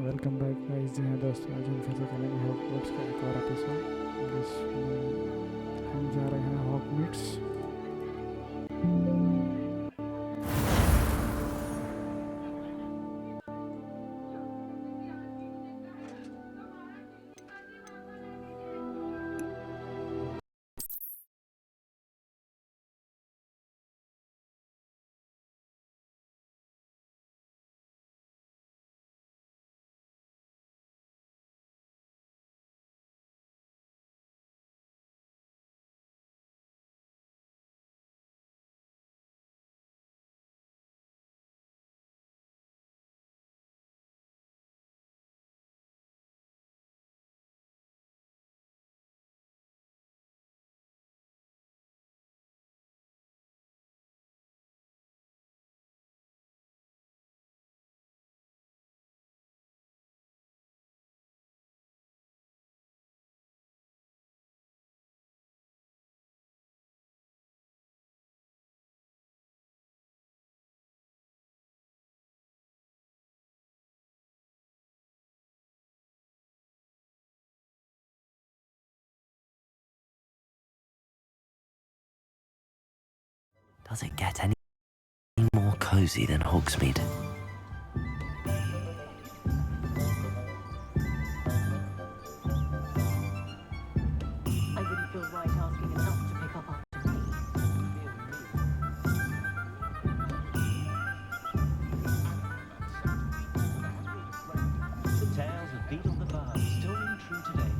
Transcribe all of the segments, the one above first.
Welcome back guys. जी हाँ दोस्तों, आज हम फिर से खेलेंगे हॉगवर्ट्स का एक और एपिसोड जिसमें हम जा रहे हैं हॉगमिट्स। Does it get any more cozy than Hogsmeade? I wouldn't feel right asking an elf to pick up after me. The tales of Beetle the Bard still ring true today.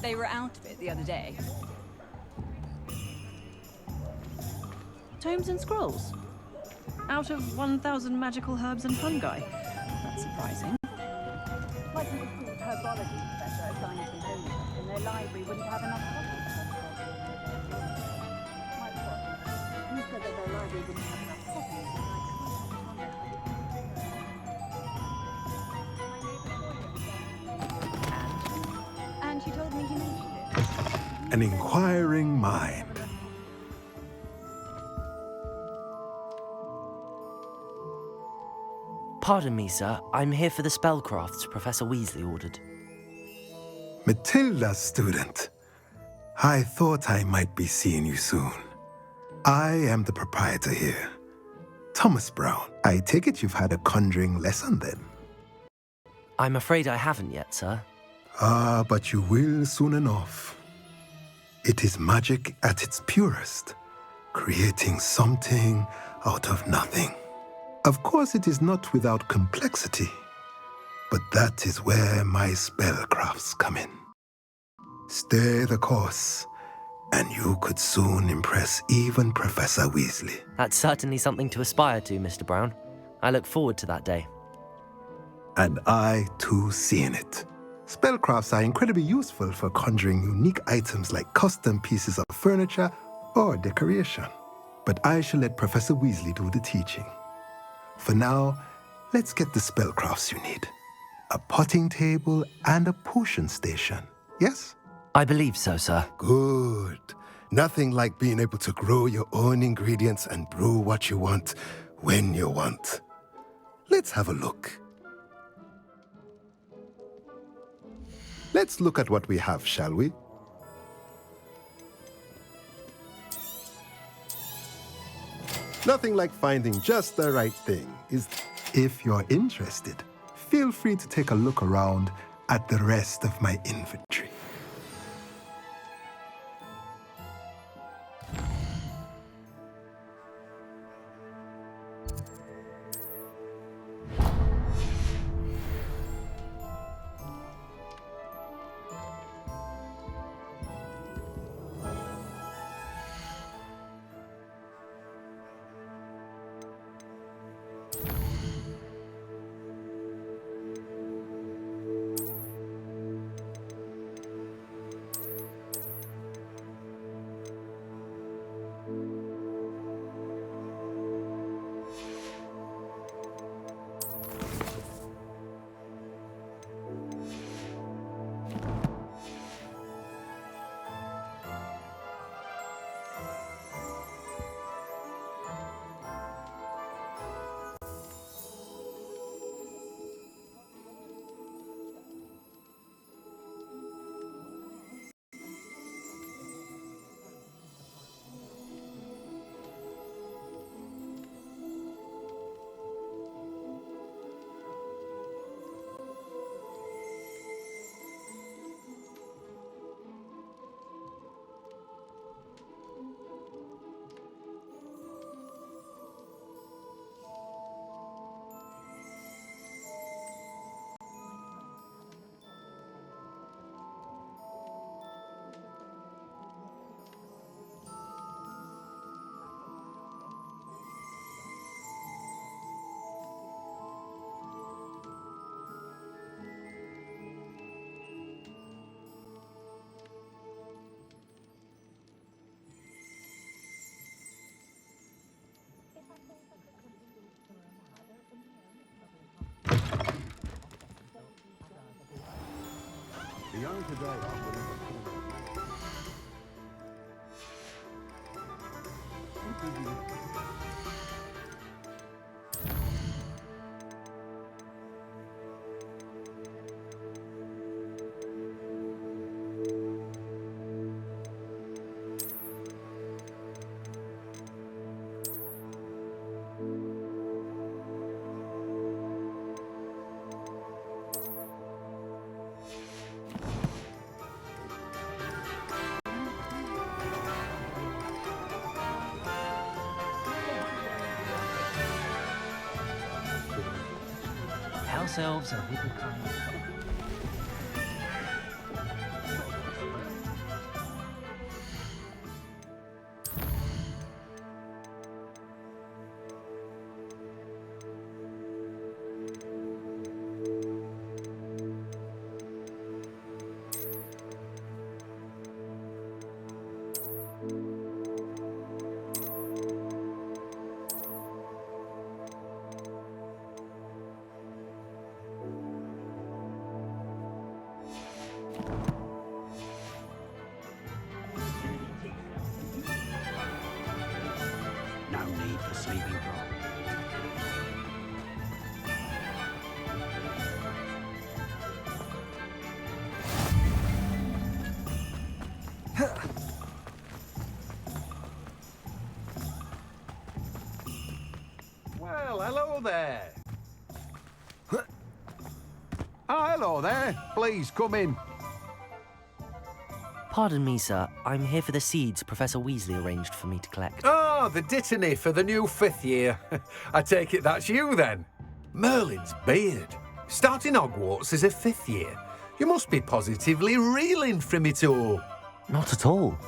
They were out of it the other day. Tomes and scrolls. Out of 1,000 magical herbs and fungi. That's surprising. Like a herbology professor assigned to Hogwarts, and their library wouldn't have enough copies. You said that their library wouldn't have enough copies, and I can't understand that. when she told me he mentioned it. An inquiring mind. Pardon me, sir. I'm here for the spellcrafts Professor Weasley ordered. Matilda, student. I thought I might be seeing you soon. I am the proprietor here, Thomas Brown. I take it you've had a conjuring lesson then? I'm afraid I haven't yet, sir. Ah, but you will soon enough. It is magic at its purest, creating something out of nothing. Of course, it is not without complexity, but that is where my spellcrafts come in. Stay the course, and you could soon impress even Professor Weasley. That's certainly something to aspire to, Mr. Brown. I look forward to that day. And I, too, seeing it. Spellcrafts are incredibly useful for conjuring unique items like custom pieces of furniture or decoration. But I shall let Professor Weasley do the teaching. For now, let's get the spellcrafts you need. A potting table and a potion station, yes? I believe so, sir. Good. Nothing like being able to grow your own ingredients and brew what you want when you want. Let's have a look. Let's look at what we have, shall we? Nothing like finding just the right thing is. If you're interested, feel free to take a look around at the rest of my inventory. Beyond today, House elves are wicked kind. sleeping drop. Well, hello there. Hello there. Please come in. Pardon me, sir. I'm here for the seeds Professor Weasley arranged for me to collect. Oh, the dittany for the new 5th year. I take it that's you then. Merlin's beard. Starting Hogwarts as a 5th year. You must be positively reeling from it all. Not at all.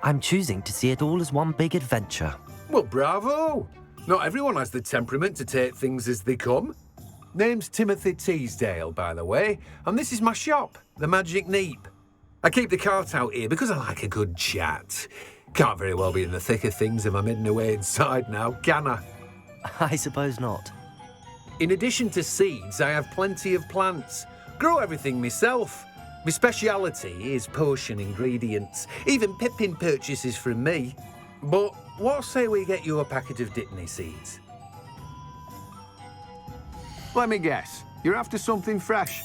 I'm choosing to see it all as one big adventure. Well, bravo. Not everyone has the temperament to take things as they come. Name's Timothy Teasdale, by the way, and this is my shop, the Magic Neep. I keep the cart out here because I like a good chat. Can't very well be in the thick of things if I'm hidden away inside now, can I? I suppose not. In addition to seeds, I have plenty of plants. Grow everything myself. My speciality is potion ingredients. Even Pippin purchases from me. But what say we get you a packet of Dittany seeds? Let me guess. You're after something fresh.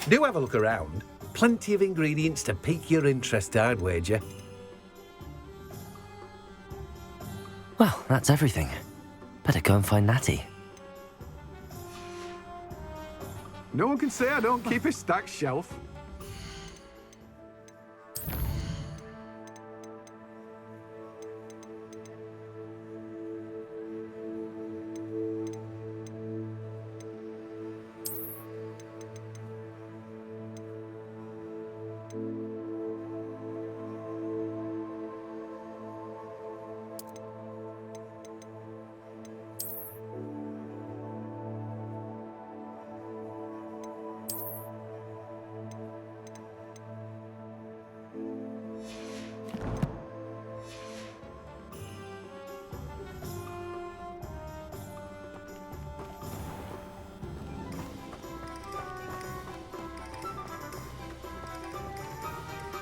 Do have a look around. Plenty of ingredients to pique your interest, I'd wager. Well, that's everything. Better go and find Natty. No one can say I don't keep a stacked shelf.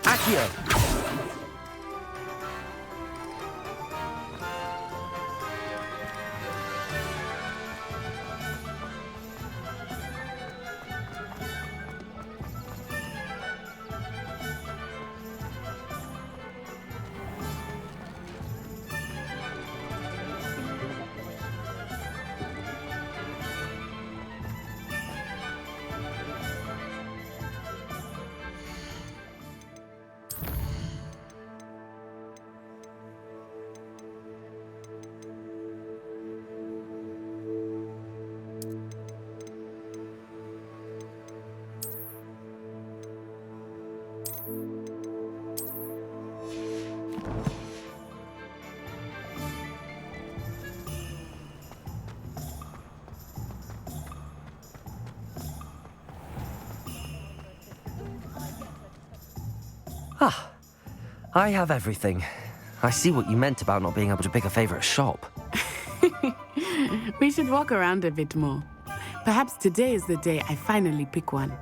Accio! Ah, I have everything. I see what you meant about not being able to pick a favorite shop. We should walk around a bit more. Perhaps today is the day I finally pick one.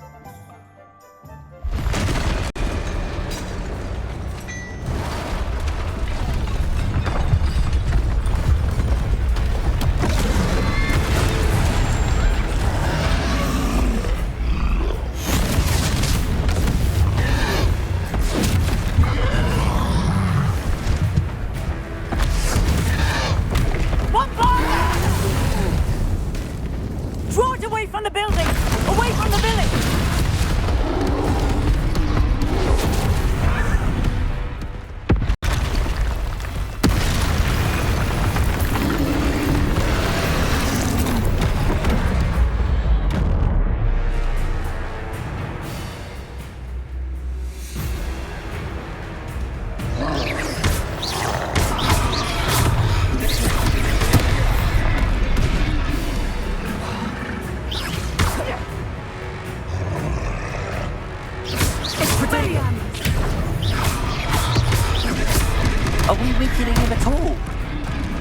Are we weakening him at all?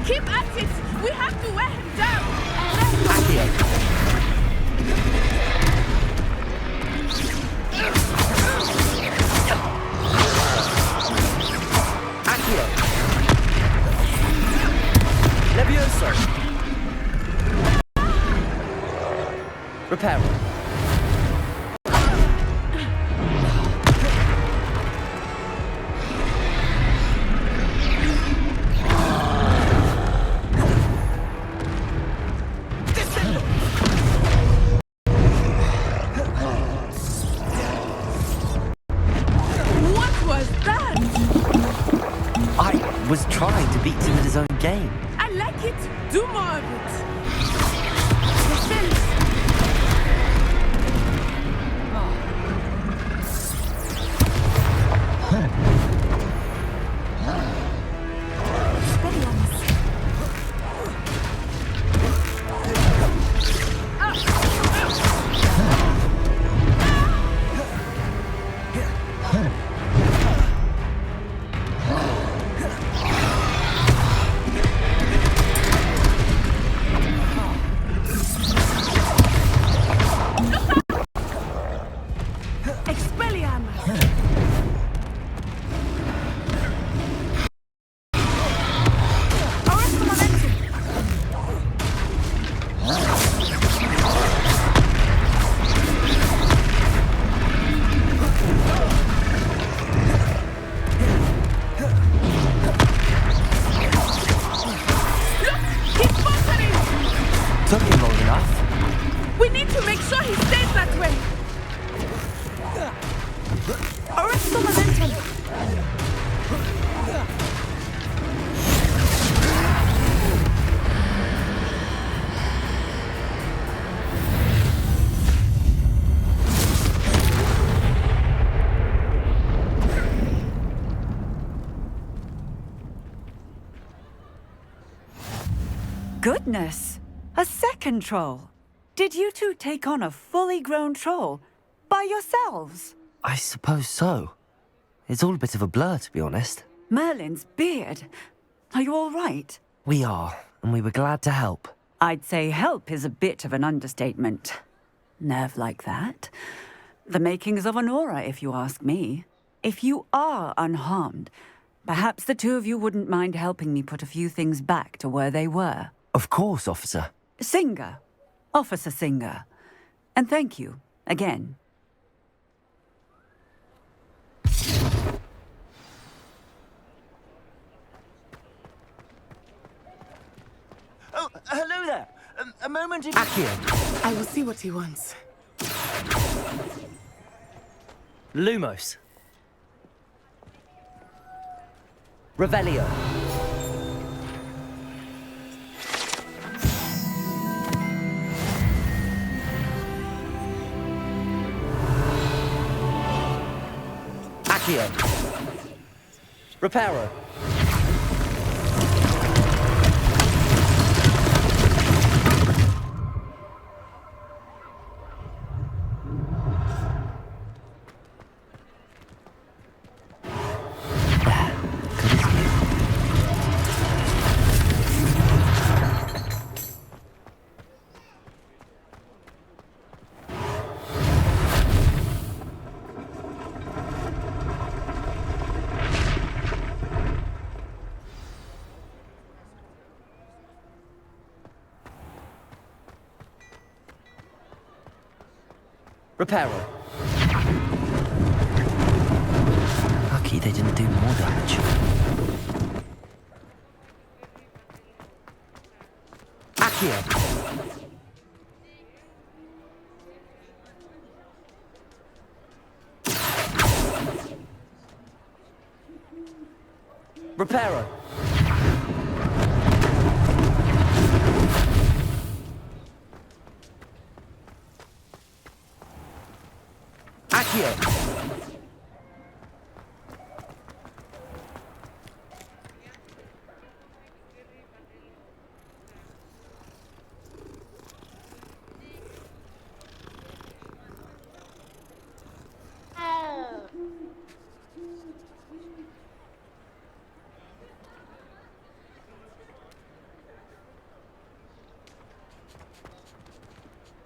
Keep at it! We have to wear him down! Accio! Accio! Repairer. What was that? I was trying to beat him at his own game. I like it. Do more of it. Defense. Took him long enough. We need to make sure he stays that way. Arrest the momentum. Goodness! A second troll! Did you two take on a fully grown troll by yourselves? I suppose so. It's all a bit of a blur, to be honest. Merlin's beard. Are you all right? We are, and we were glad to help. I'd say help is a bit of an understatement. Nerve like that. The makings of an aura, if you ask me. If you are unharmed, perhaps the two of you wouldn't mind helping me put a few things back to where they were. Of course, officer. Singer. Officer Singer. And thank you, again. Oh, hello there. A moment if... Accio. I will see what he wants. Lumos. Revelio. Accio. Reparo. Reparo. Lucky they didn't do more damage. Accio. Reparo. Accio.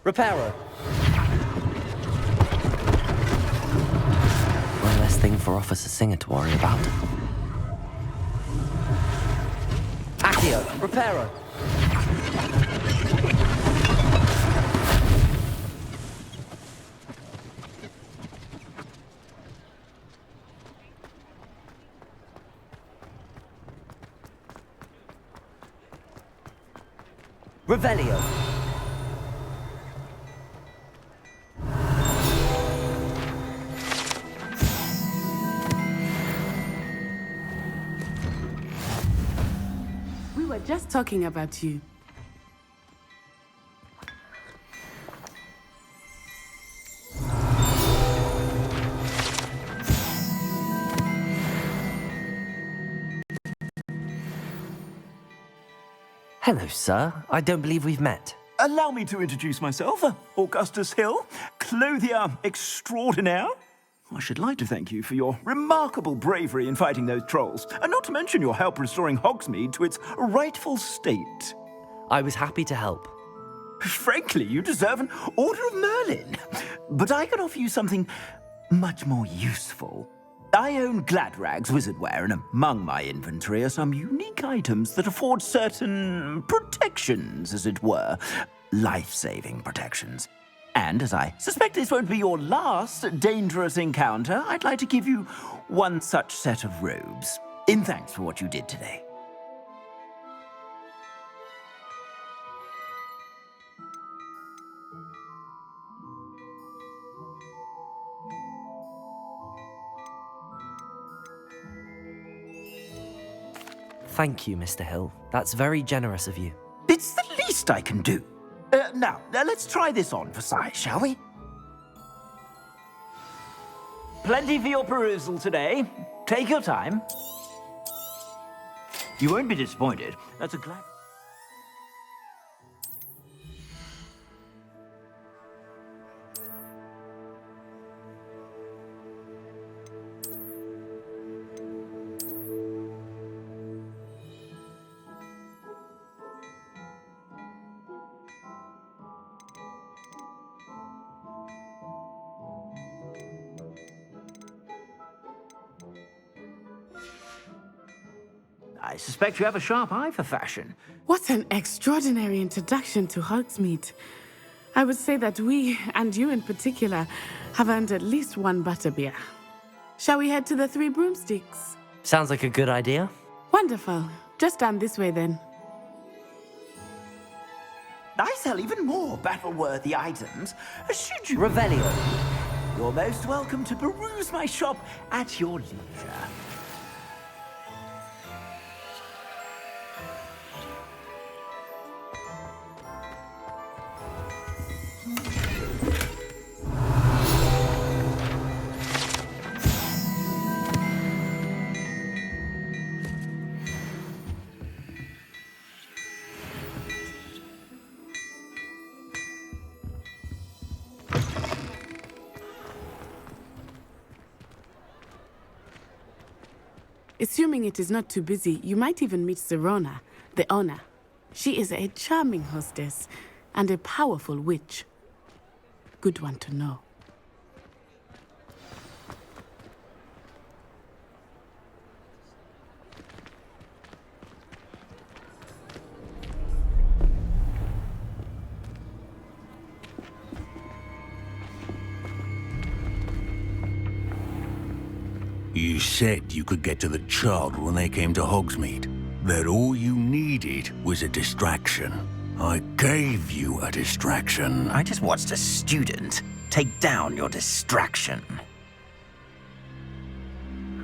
Reparo. One less thing for Officer Singer to worry about. Accio. Reparo. Revelio. We were just talking about you. Hello, sir. I don't believe we've met. Allow me to introduce myself, Augustus Hill, clothier extraordinaire. I should like to thank you for your remarkable bravery in fighting those trolls, and not to mention your help restoring Hogsmeade to its rightful state. I was happy to help. Frankly, you deserve an Order of Merlin. But I can offer you something much more useful. I own Gladrag's wizardware, and among my inventory are some unique items that afford certain protections, as it were. Life-saving protections. And as I suspect this won't be your last dangerous encounter, I'd like to give you one such set of robes, in thanks for what you did today. Thank you, Mr. Hill. That's very generous of you. It's the least I can do. Now, let's try this on for size, shall we? Plenty for your perusal today. Take your time. You won't be disappointed. That's a glad... I suspect you have a sharp eye for fashion. What an extraordinary introduction to Hogsmeade. I would say that we, and you in particular, have earned at least one butterbeer. Shall we head to the Three Broomsticks? Sounds like a good idea. Wonderful. Just down this way then. I sell even more battle-worthy items. Should you... Revelio. You're most welcome to peruse my shop at your leisure. Assuming it is not too busy, you might even meet Serona, the owner. She is a charming hostess and a powerful witch. Good one to know. You said you could get to the child when they came to Hogsmeade. That all you needed was a distraction. I gave you a distraction. I just watched a student take down your distraction.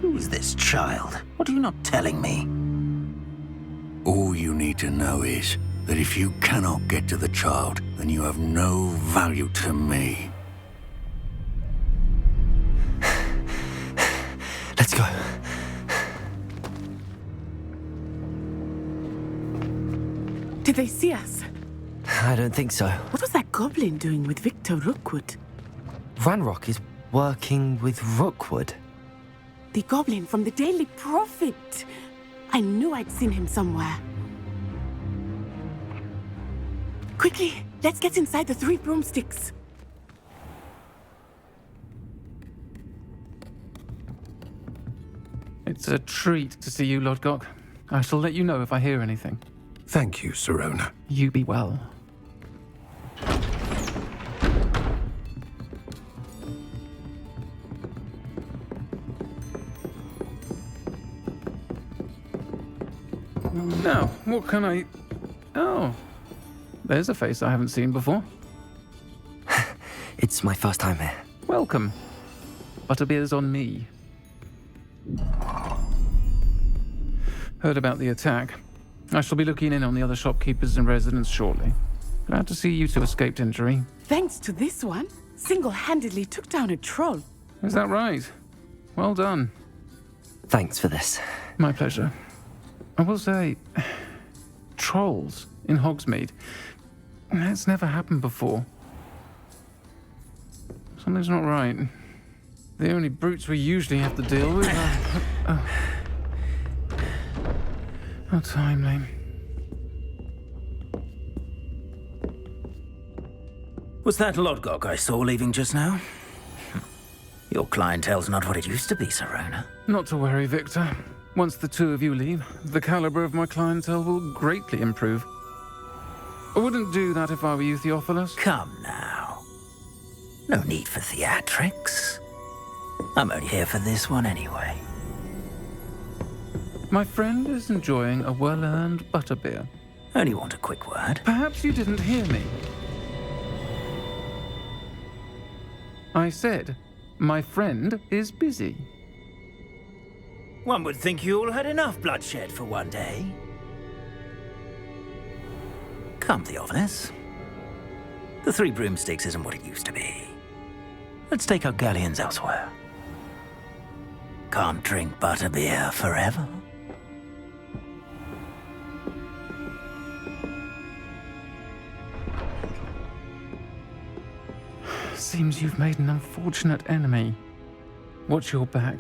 Who is this child? What are you not telling me? All you need to know is that if you cannot get to the child, then you have no value to me. Let's go. Did they see us? I don't think so. What was that goblin doing with Victor Rookwood? Ranrock is working with Rookwood. The goblin from the Daily Prophet. I knew I'd seen him somewhere. Quickly, let's get inside the Three Broomsticks. It's a treat to see you, Lodgok. I shall let you know if I hear anything. Thank you, Serona. You be well. Now, what can I... Oh, there's a face I haven't seen before. It's my first time here. Welcome. Butterbeer's on me. Heard about the attack. I shall be looking in on the other shopkeepers and residents shortly. Glad to see you two escaped injury. Thanks to this one, single-handedly took down a troll. Is that right? Well done. Thanks for this. My pleasure. I will say, trolls in Hogsmeade. That's never happened before. Something's not right. The only brutes we usually have to deal with are... How timely. Was that Lodgok I saw leaving just now? Your clientele's not what it used to be, Serona. Not to worry, Victor. Once the two of you leave, the caliber of my clientele will greatly improve. I wouldn't do that if I were you, Theophilus. Come now. No need for theatrics. I'm only here for this one anyway. My friend is enjoying a well-earned butterbeer. Only want a quick word. Perhaps you didn't hear me. I said, my friend is busy. One would think you all had enough bloodshed for one day. Come, Theophilus. The Three Broomsticks isn't what it used to be. Let's take our galleons elsewhere. Can't drink butterbeer forever. Seems you've made an unfortunate enemy. Watch your back.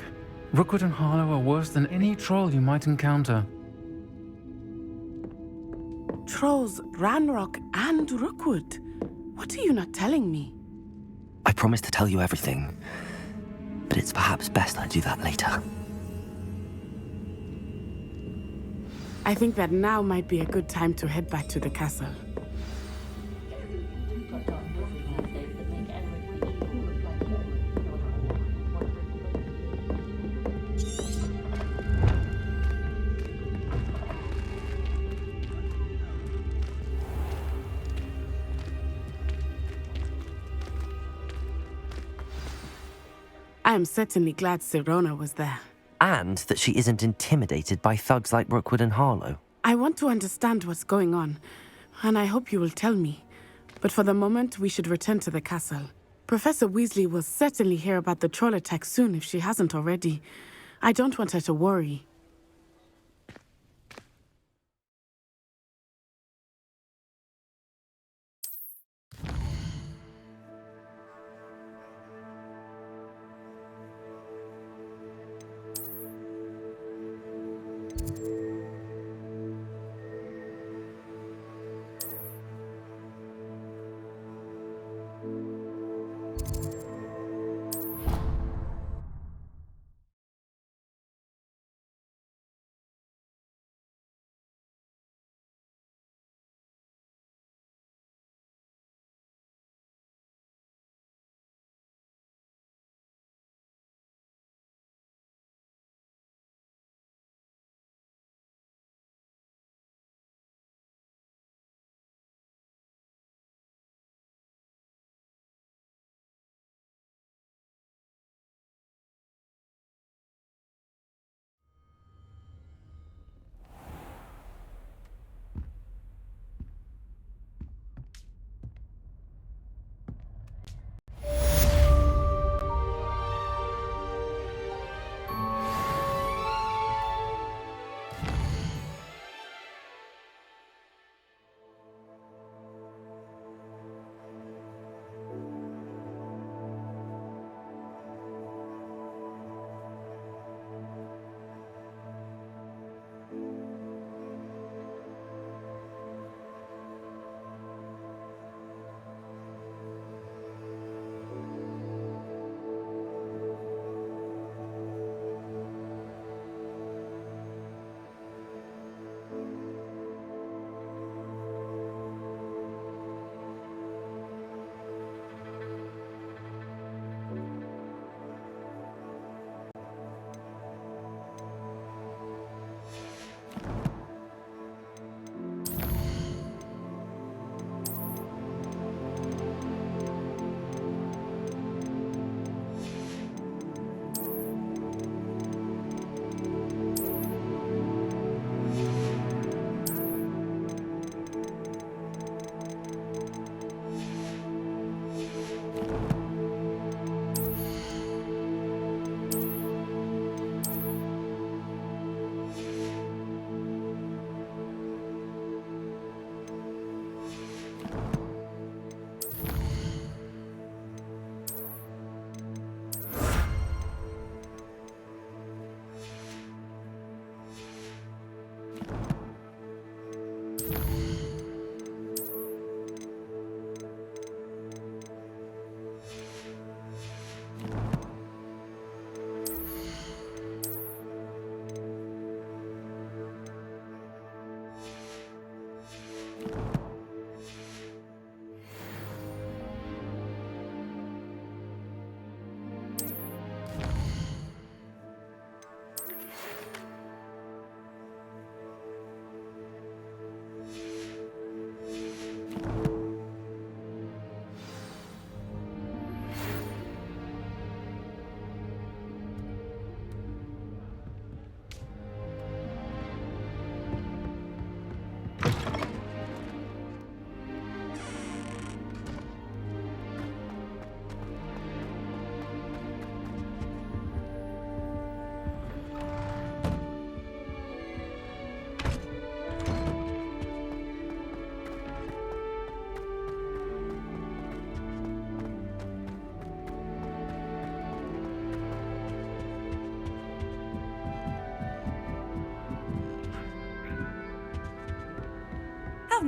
Rookwood and Harlow are worse than any troll you might encounter. Trolls, Ranrock, and Rookwood. What are you not telling me? I promised to tell you everything, but it's perhaps best I do that later. I think that now might be a good time to head back to the castle. I am certainly glad Serona was there. And that she isn't intimidated by thugs like Rookwood and Harlow. I want to understand what's going on, and I hope you will tell me. But for the moment, we should return to the castle. Professor Weasley will certainly hear about the troll attack soon if she hasn't already. I don't want her to worry.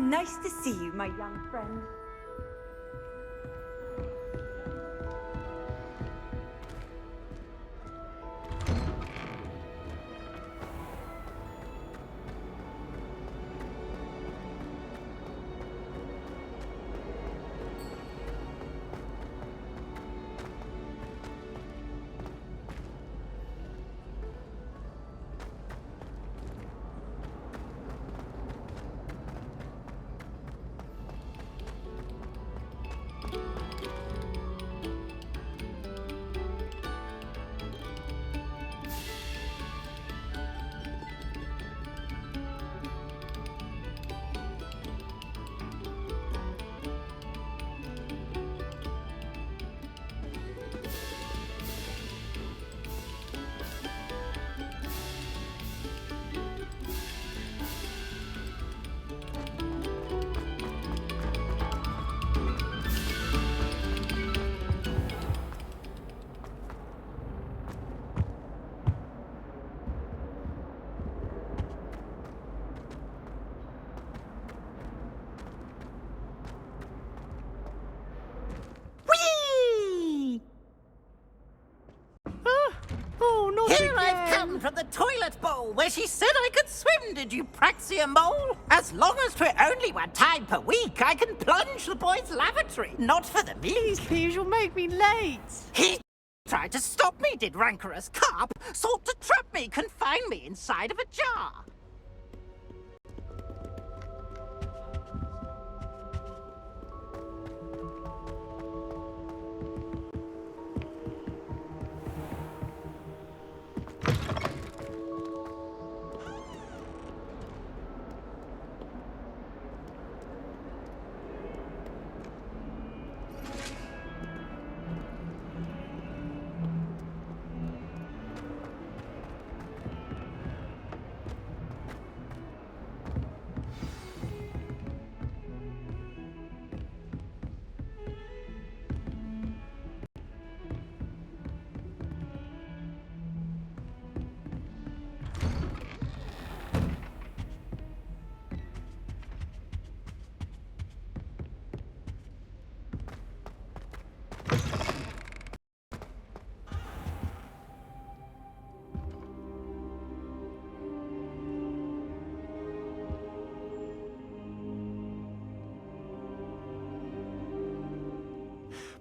Nice to see you, my young friend. Here I've come from the toilet bowl where she said I could swim, did you praxia mole? As long as 'twere only one time per week, I can plunge the boys' lavatory, not for the meat. Please, you'll make me late. He tried to stop me, did rancorous carp, sought to trap me, confine me inside of a jar.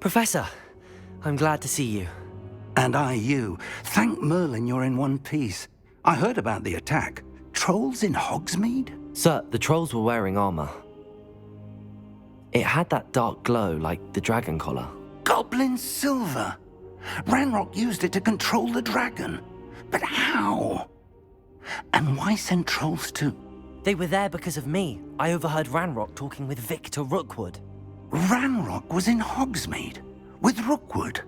Professor, I'm glad to see you. And I you. Thank Merlin you're in one piece. I heard about the attack. Trolls in Hogsmeade? Sir, the trolls were wearing armor. It had that dark glow like the dragon collar. Goblin silver. Ranrock used it to control the dragon. But how? And why send trolls to... They were there because of me. I overheard Ranrock talking with Victor Rookwood. Ranrock was in Hogsmeade with Rookwood.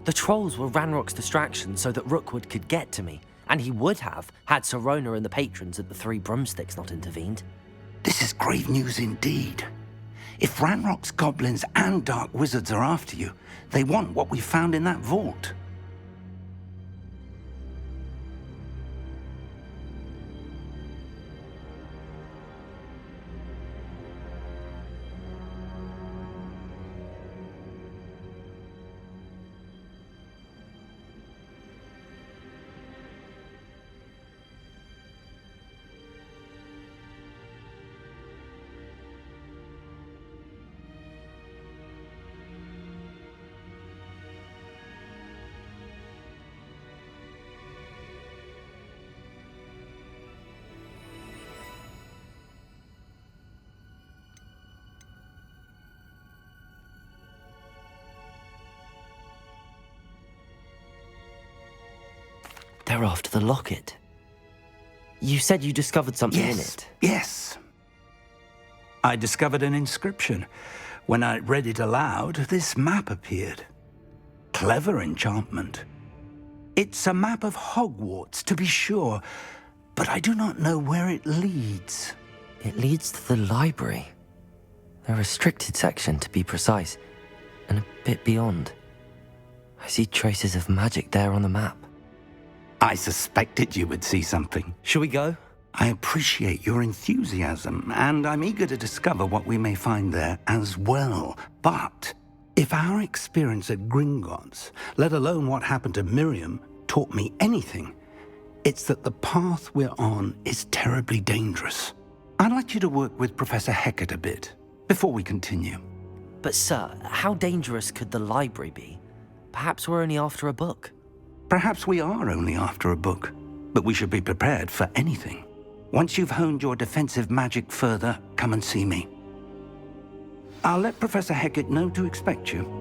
The trolls were Ranrock's distraction so that Rookwood could get to me, and he would have had Sirona and the patrons at the Three Broomsticks not intervened. This is grave news indeed. If Ranrock's goblins and dark wizards are after you, they want what we found in that vault. They're after the locket. You said you discovered something in it. Yes. I discovered an inscription. When I read it aloud, this map appeared. Clever enchantment. It's a map of Hogwarts, to be sure, but I do not know where it leads. It leads to the library. A restricted section, to be precise, and a bit beyond. I see traces of magic there on the map. I suspected you would see something. Shall we go? I appreciate your enthusiasm, and I'm eager to discover what we may find there as well. But if our experience at Gringotts, let alone what happened to Miriam, taught me anything, it's that the path we're on is terribly dangerous. I'd like you to work with Professor Hecat a bit before we continue. But sir, how dangerous could the library be? Perhaps we're only after a book. Perhaps we are only after a book, but we should be prepared for anything. Once you've honed your defensive magic further, come and see me. I'll let Professor Hecat know to expect you.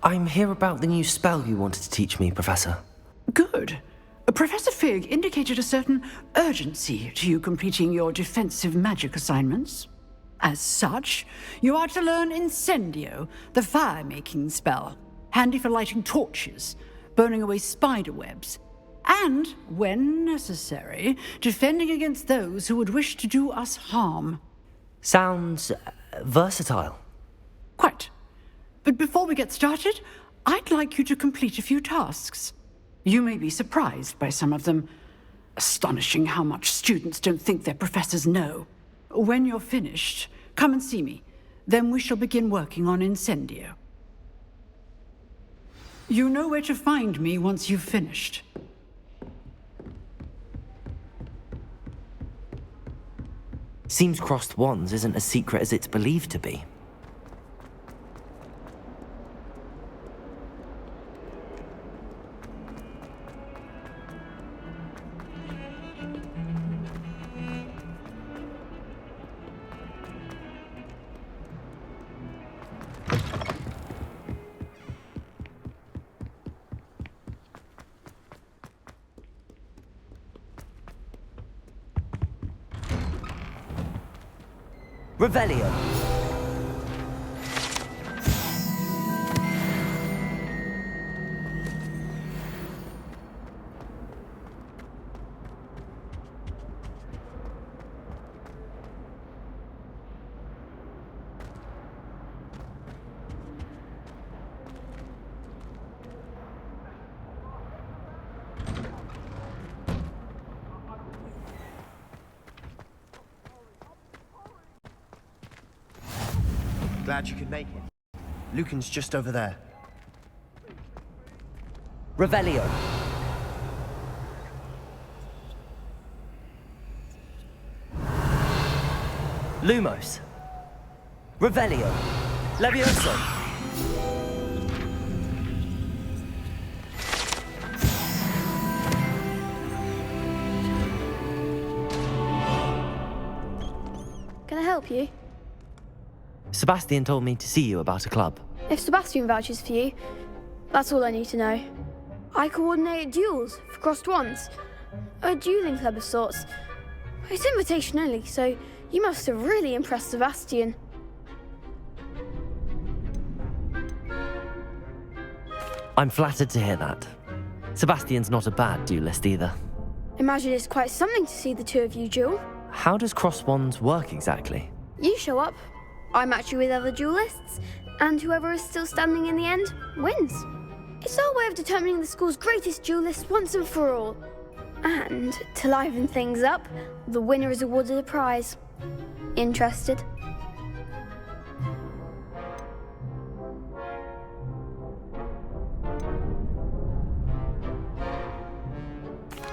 I'm here about the new spell you wanted to teach me, Professor. Good. Professor Fig indicated a certain urgency to you completing your defensive magic assignments. As such, you are to learn Incendio, the fire-making spell, handy for lighting torches, burning away spider webs, and, when necessary, defending against those who would wish to do us harm. Sounds versatile. Quite. But before we get started, I'd like you to complete a few tasks. You may be surprised by some of them. Astonishing how much students don't think their professors know. When you're finished, come and see me. Then we shall begin working on Incendio. You know where to find me once you've finished. Seems crossed wands isn't as secret as it's believed to be. Revelio. Glad you could make it. Lucan's just over there. Revelio. Lumos. Revelio. Levioso. Can I help you? Sebastian told me to see you about a club. If Sebastian vouches for you, that's all I need to know. I coordinate duels for crossed wands. A dueling club of sorts. It's invitation only, so you must have really impressed Sebastian. I'm flattered to hear that. Sebastian's not a bad duelist either. Imagine it's quite something to see the two of you duel. How does cross wands work exactly? You show up, I match you with other duelists, and whoever is still standing in the end wins. It's our way of determining the school's greatest duelist once and for all. And to liven things up, the winner is awarded a prize. Interested?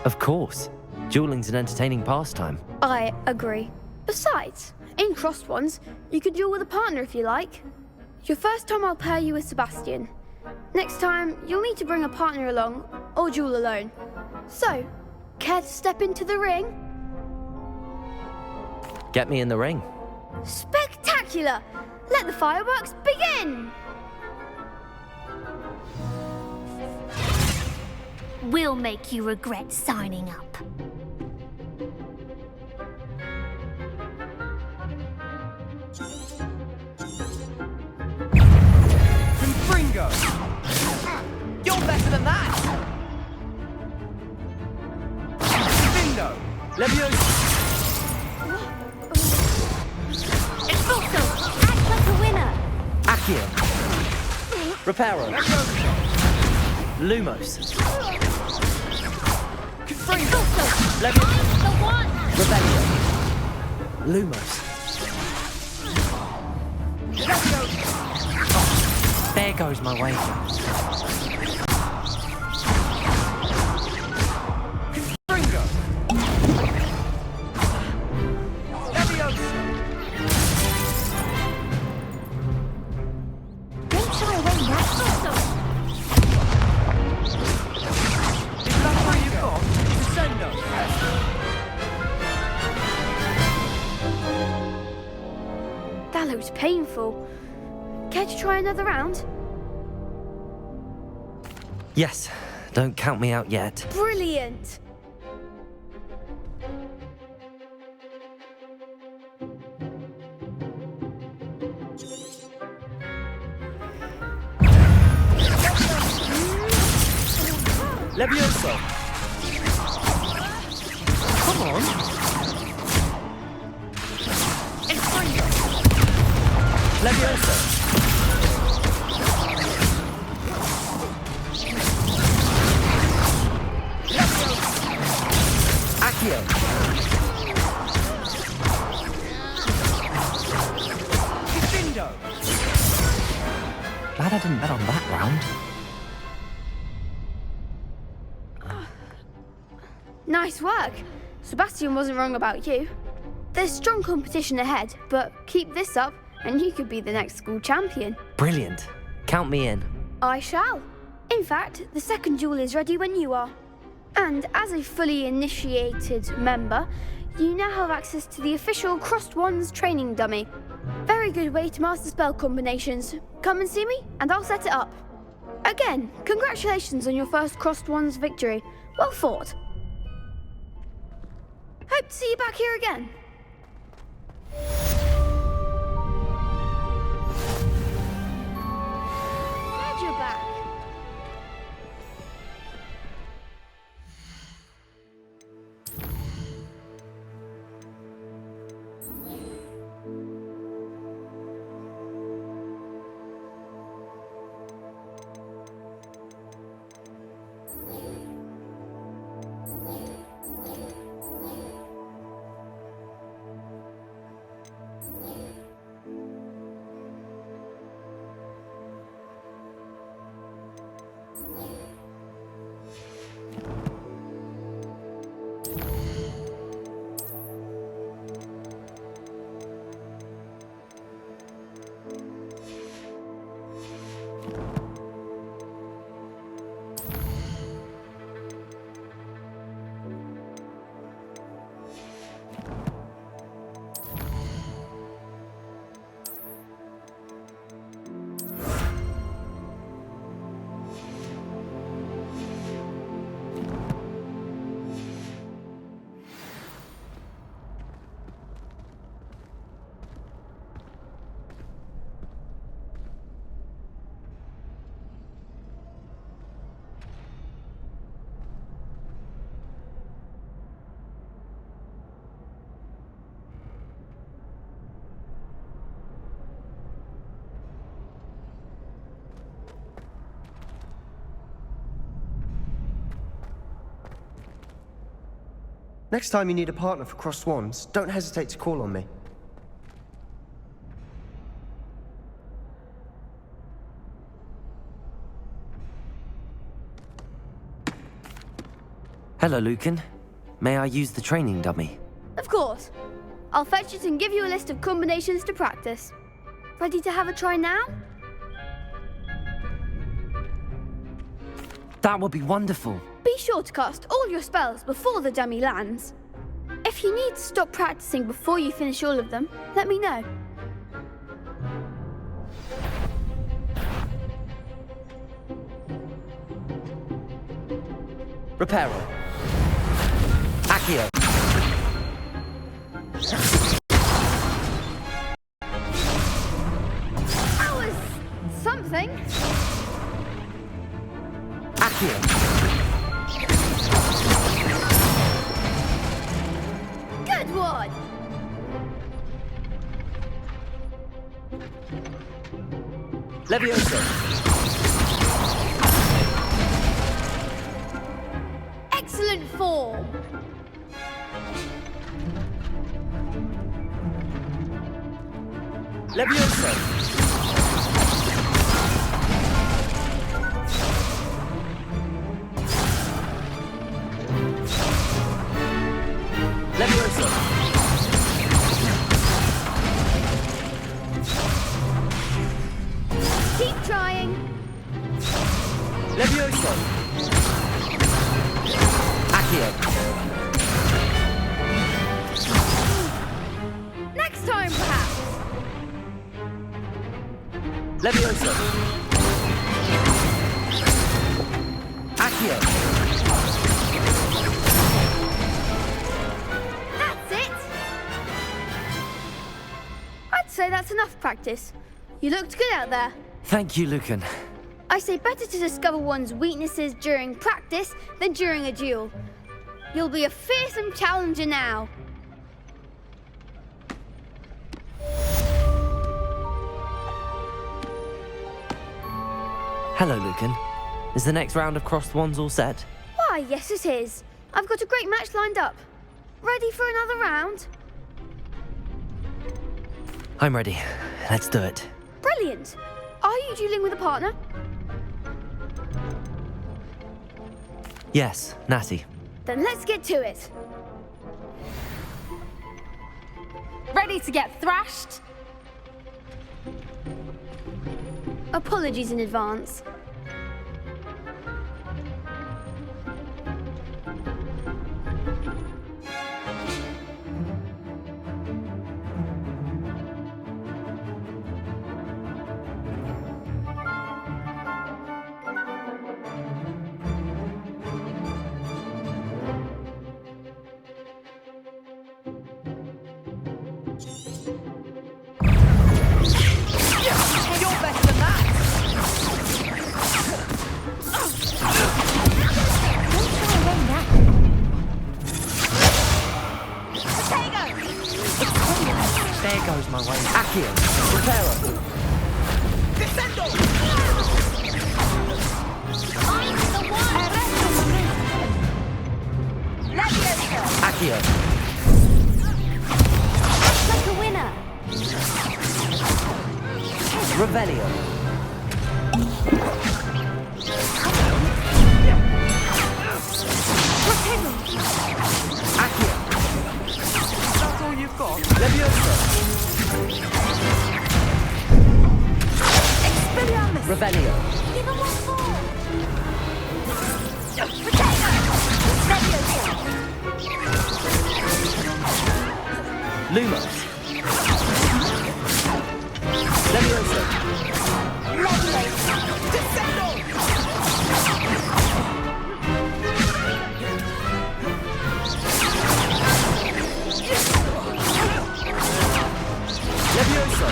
Of course. Dueling's an entertaining pastime. I agree. Besides, in crossed ones, you could duel with a partner if you like. Your first time I'll pair you with Sebastian. Next time, you'll need to bring a partner along, or duel alone. So, care to step into the ring? Get me in the ring. Spectacular! Let the fireworks begin! We'll make you regret signing up. Confringo! You're better than that! Vindo! Leviosa! Expulso! Act like a winner! Accio. Reparo. Lumos. Expulso! Leviosa. I'm the one! Rebellion. Lumos. There goes my wager. Confringo! Leviosa! Don't shy away now, Expulso! Is that all you've got? Descendo! That looks painful. Care to try another round? Yes. Don't count me out yet. Brilliant! Levioso. Come on. Levioso. Accio. Vindo! Glad I didn't bet on that round. Nice work. Sebastian wasn't wrong about you. There's strong competition ahead, but keep this up and you could be the next school champion. Brilliant. Count me in. I shall. In fact, the second duel is ready when you are. And as a fully initiated member, you now have access to the official Crossed Wands training dummy. Very good way to master spell combinations. Come and see me and I'll set it up. Again, congratulations on your first Crossed Wands victory. Well fought. Hope to see you back here again. Glad you're back. Next time you need a partner for Crossed Swans, don't hesitate to call on me. Hello, Lucan. May I use the training dummy? Of course. I'll fetch it and give you a list of combinations to practice. Ready to have a try now? That would be wonderful. Be sure to cast all your spells before the dummy lands. If you need to stop practicing before you finish all of them, let me know. Reparo. Accio. That was something. Accio. Good one. Levioso. Excellent form. Levioso. Levioso. Keep trying. Levioso. Accio. Next time, perhaps. Levioso. Accio. That's it. I'd say that's enough practice. You looked good out there. Thank you, Lucan. I say better to discover one's weaknesses during practice than during a duel. You'll be a fearsome challenger now. Hello, Lucan. Is the next round of Crossed Wands all set? Why, yes it is. I've got a great match lined up. Ready for another round? I'm ready. Let's do it. Brilliant. Are you dueling with a partner? Yes, Natty. Then let's get to it. Ready to get thrashed? Apologies in advance. There goes my way. Accio. Reparo. Descendo! I'm the one! Levioso! Accio. Like a winner! Revelio. Accio. That's all you've got? Levioso. Expelliarmus! Revelio. Give him one more! Lumos. Levioso. Descendo! Levioso.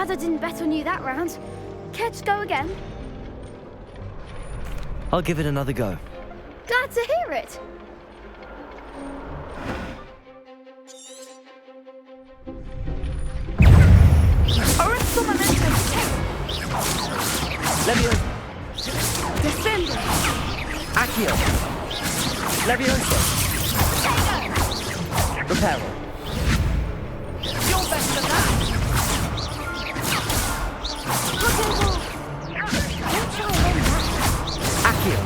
Glad I didn't bet on you that round. Care to go again? I'll give it another go. Glad to hear it. Orisco momentum. Leviosa. Descendo. Accio. Leviosa. Reparo. You're better than that. Accio.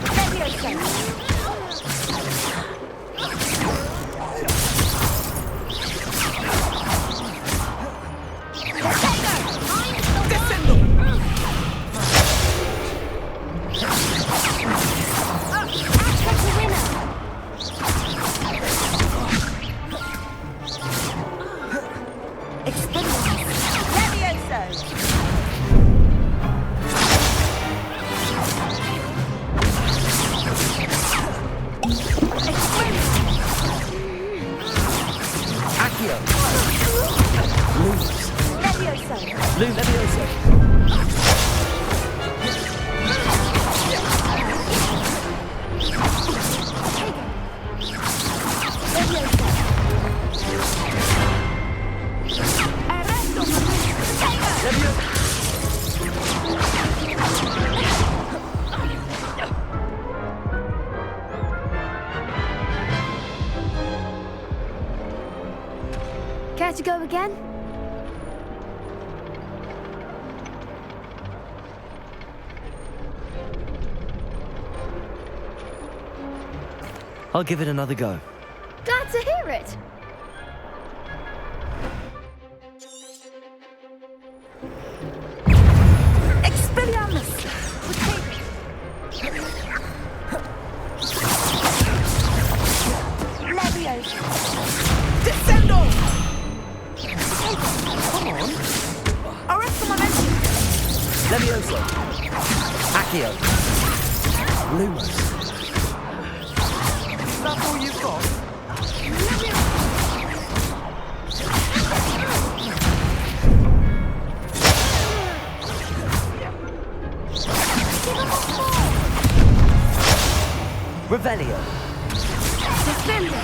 Care to go again? I'll give it another go. Glad to hear it. Expelliarmus. Leviosa. Descendo. Come on. Orisco momentum. Leviosa. Accio. Lumos. Is that all you've got? Revelio. Descendo.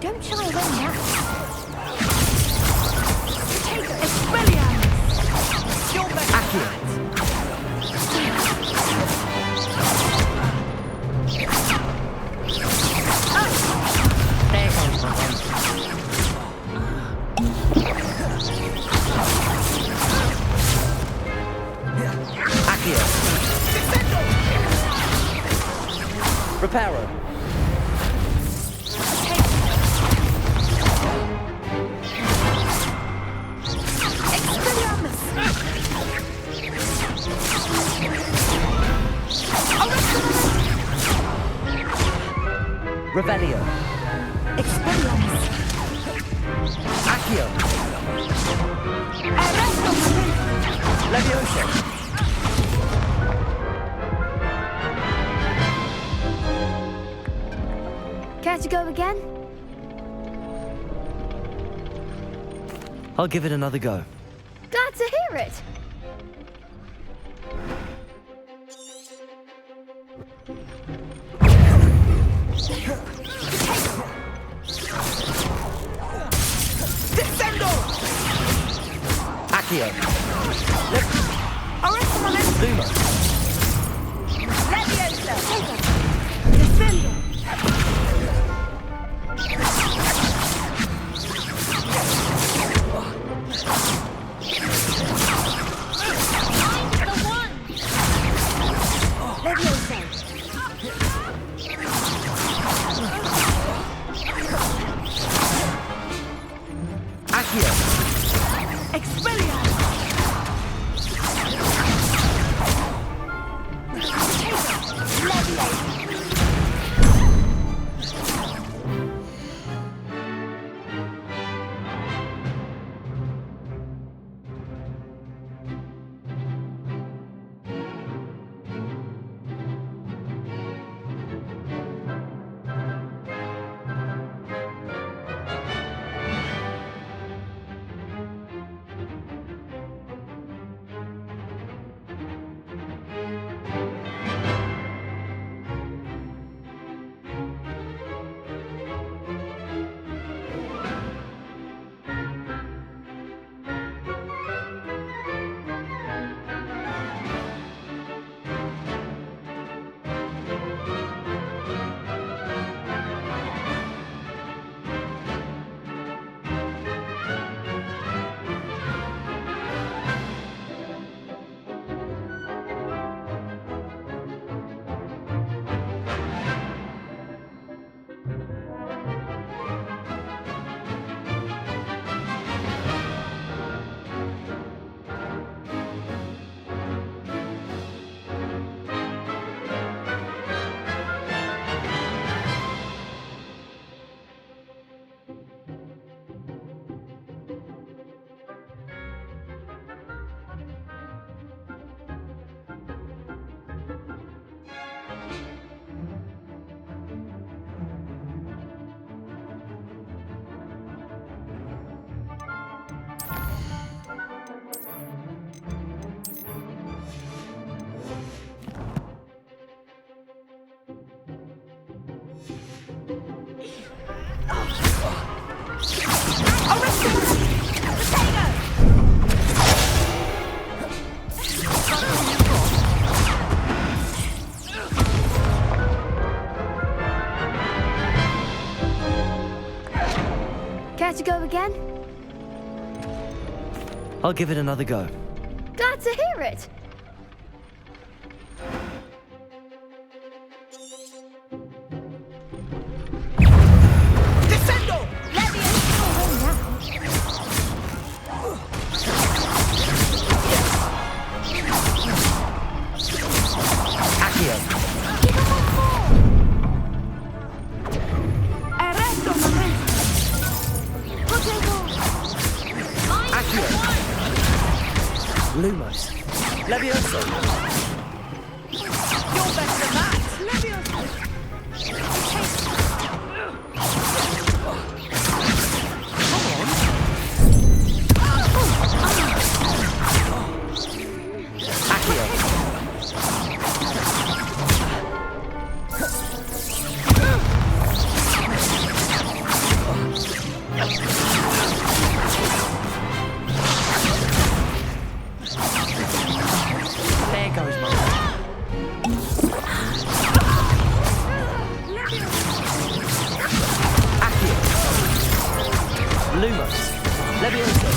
Don't shy away now. Expelliarmus. You're better. Accio. Accio. Reparo. Expelliarmus. Revelio. Expelliarmus. Accio. Leviosa. Care to go again? I'll give it another go. Glad to hear it. Descendo. Accio. Orisco momentum. Lumos. Leviosa. Descendo. Leviosa. Accio. Expelliarmus. again? I'll give it another go. Glad to hear it. Descendo! Accio. Arresto, Lorenzo. Accio. Lumos. Levioso. You're better than that! There goes my Accio. Lumos. Levioso.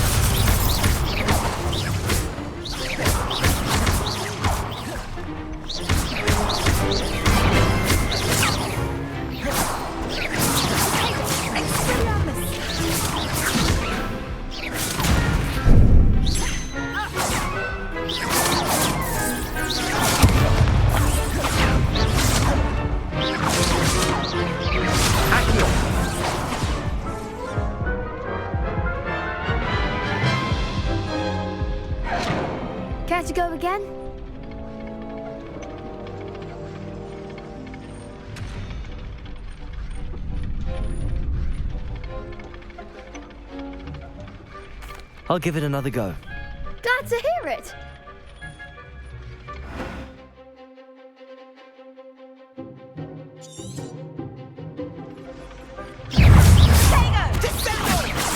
Care to go again? I'll give it another go. Glad to hear it.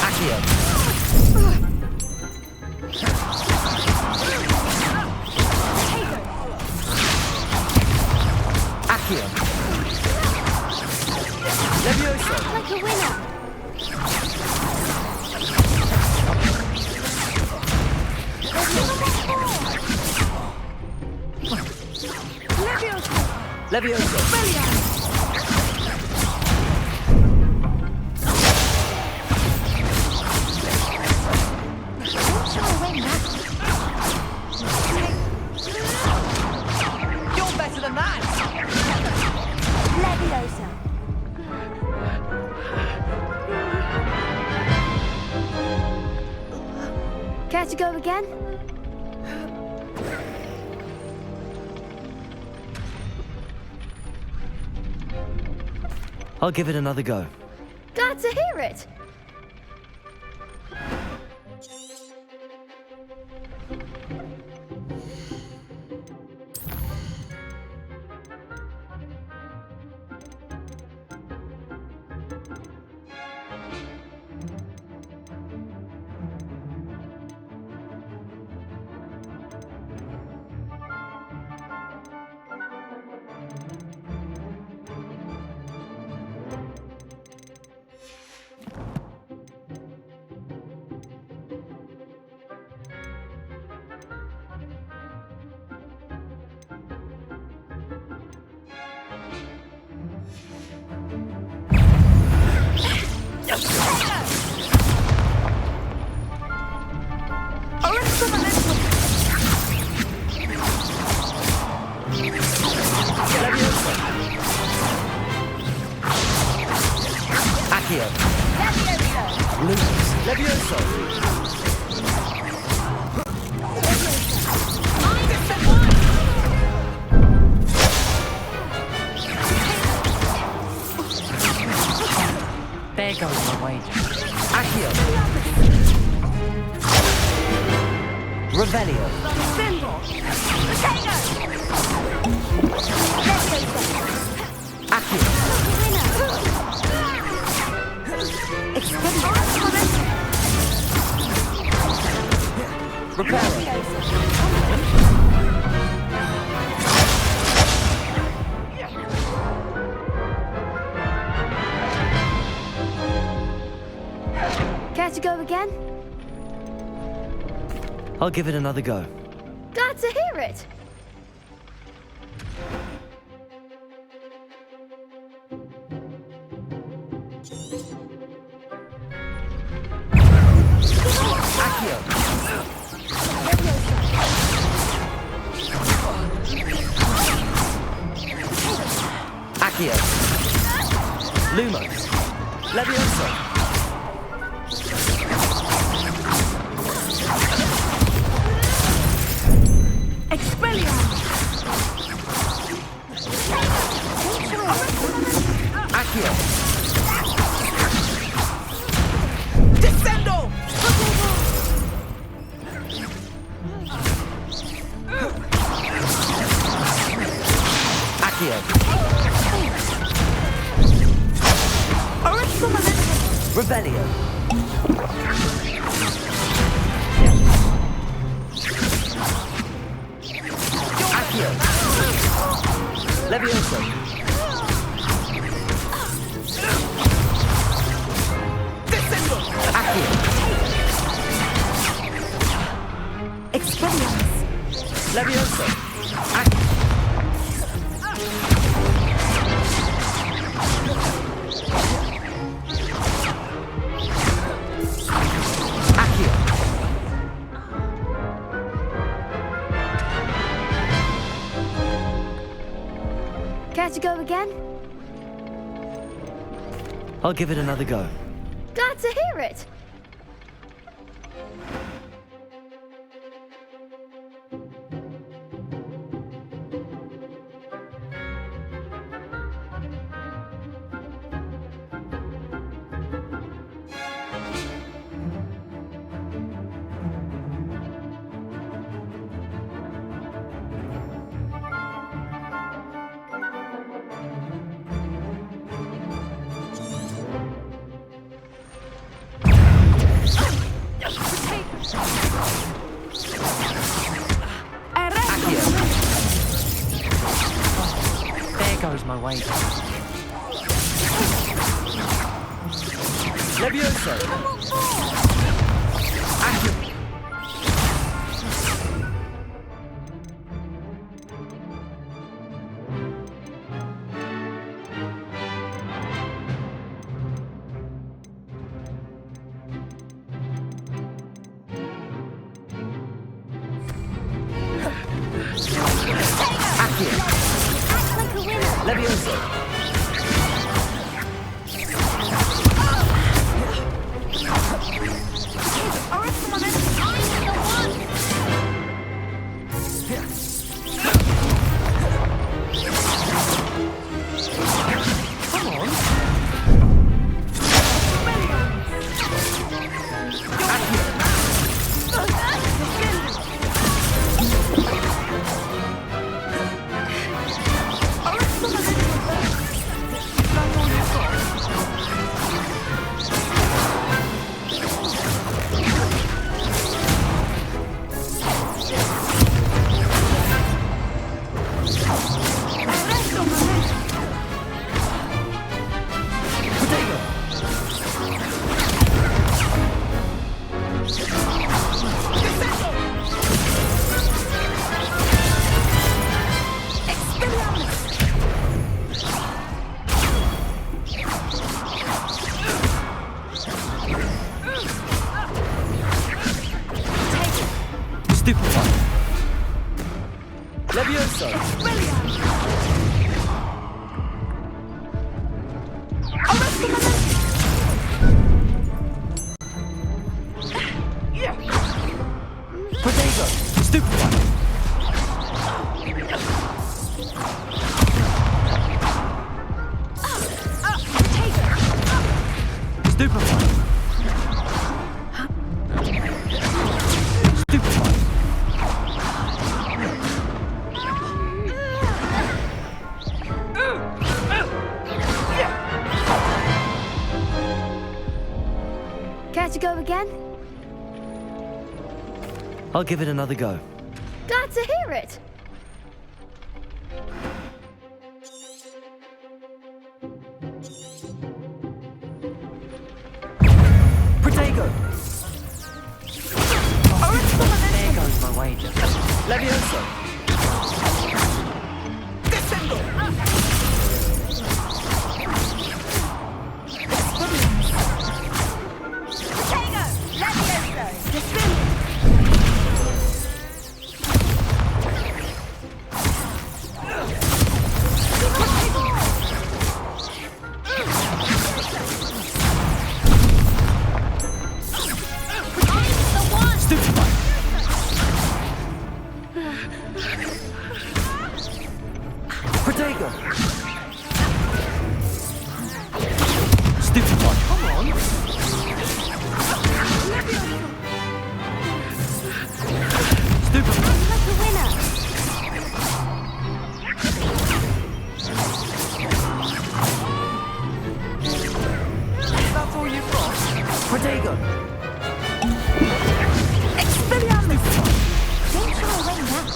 Accio. Accio. Levioso. Like a winner. Levioso. You're better than that! Leviosa. Care to go again? I'll give it another go. Glad to hear it. Accio. Lumos. Levioso. There goes my wager. Accio. Revelio. Accio. Reparo. Care to I'll give it another go. Glad to hear it. Accio. Lumos. Levioso. Expelliarmus! Accio. Descendo! Accio. Original Rebellion. Accio. Levioso. Descendo! Accio. Expelliarmus! Levioso. Care to go again? I'll give it another go. Glad to hear it. There goes my weight. Levioso. Accio. Levioso. Levioso. Protego. Stupefy. Stupefy. Care to go again? I'll give it another go. Glad to hear it. Protego. Original wager. Levioso! Descendo! Potato! Levioso! Descendo! Protego! Stupefy! Come on! Stupefy! Like a winner! That's all you've got? Protego! Expelliarmus! Don't shy away now.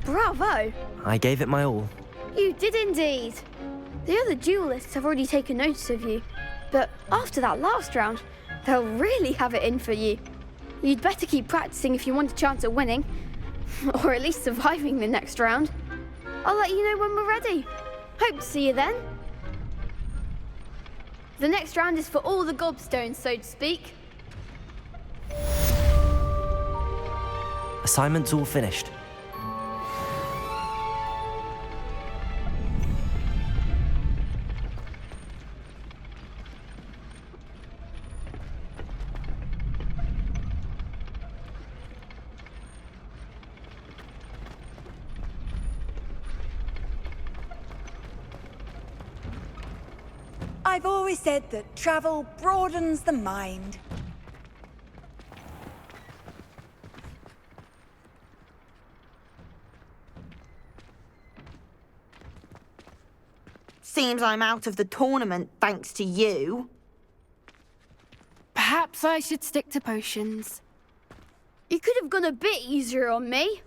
Bravo! I gave it my all. You did indeed. The other duelists have already taken notice of you, but after that last round, they'll really have it in for you. You'd better keep practicing if you want a chance at winning, or at least surviving the next round. I'll let you know when we're ready. Hope to see you then. The next round is for all the gobstones, so to speak. Assignment's all finished. I've always said that travel broadens the mind. Seems I'm out of the tournament thanks to you. Perhaps I should stick to potions. You could have gone a bit easier on me.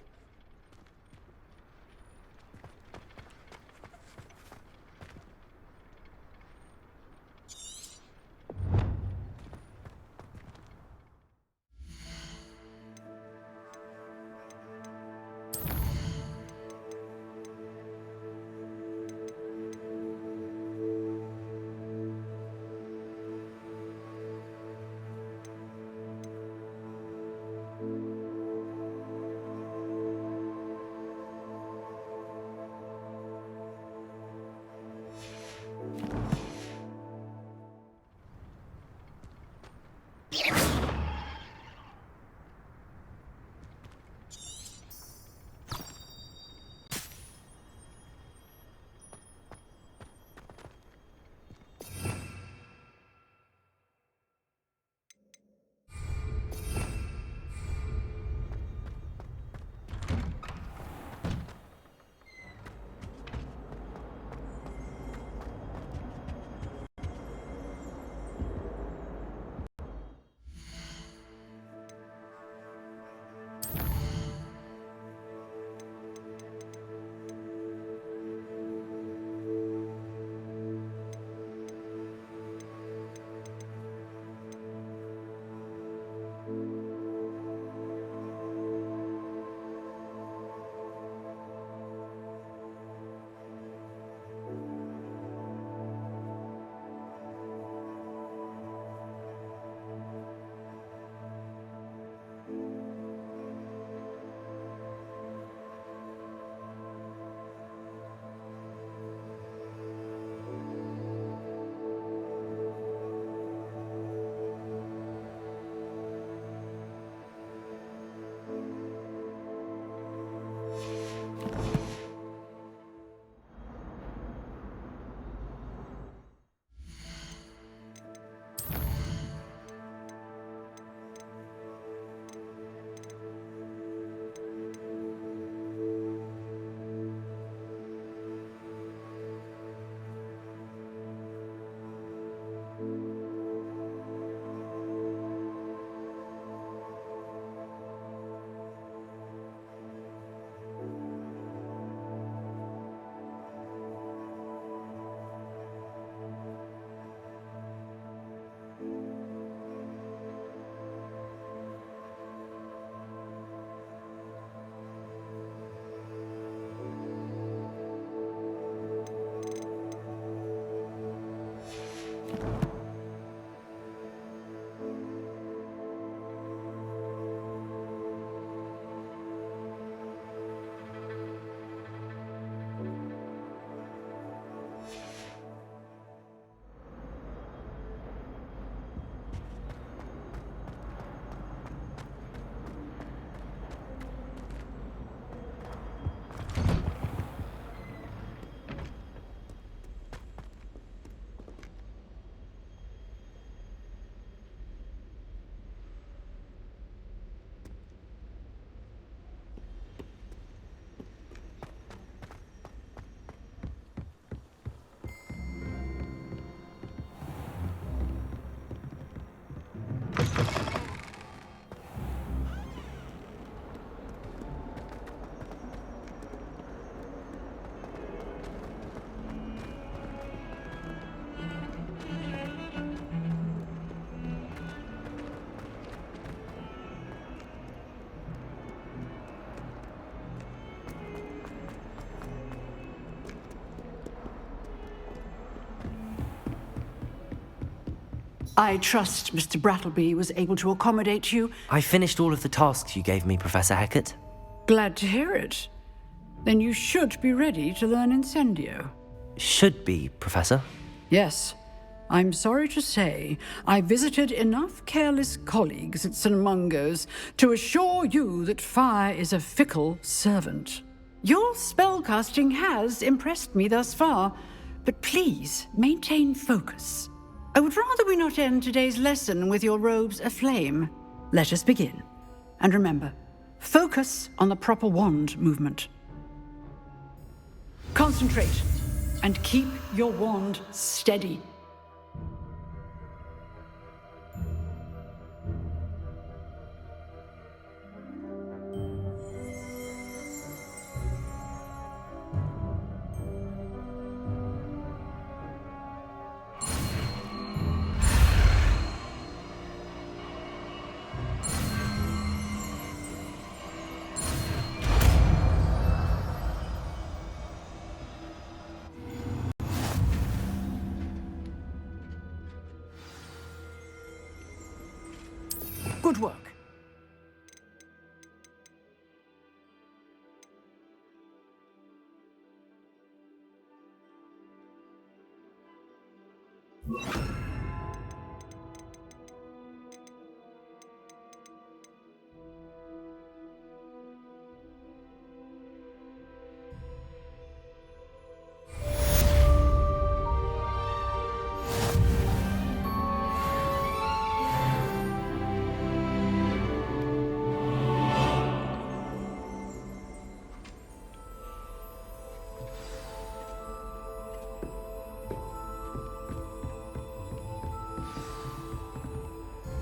I trust Mr. Brattleby was able to accommodate you. I finished all of the tasks you gave me, Professor Hecat. Glad to hear it. Then you should be ready to learn Incendio. Should be, Professor. Yes. I'm sorry to say, I visited enough careless colleagues at St. Mungo's to assure you that fire is a fickle servant. Your spellcasting has impressed me thus far, but please maintain focus. I would rather we not end today's lesson with your robes aflame. Let us begin. And remember, focus on the proper wand movement. Concentrate, and keep your wand steady. Good work.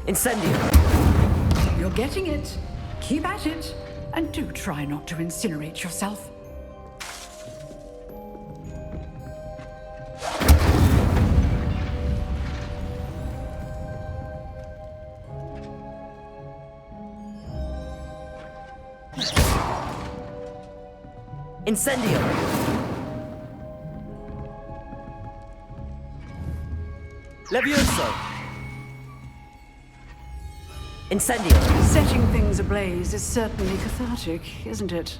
Incendio! You're getting it. Keep at it. And do try not to incinerate yourself. Incendio! Levioso! Incendio! Setting things ablaze is certainly cathartic, isn't it?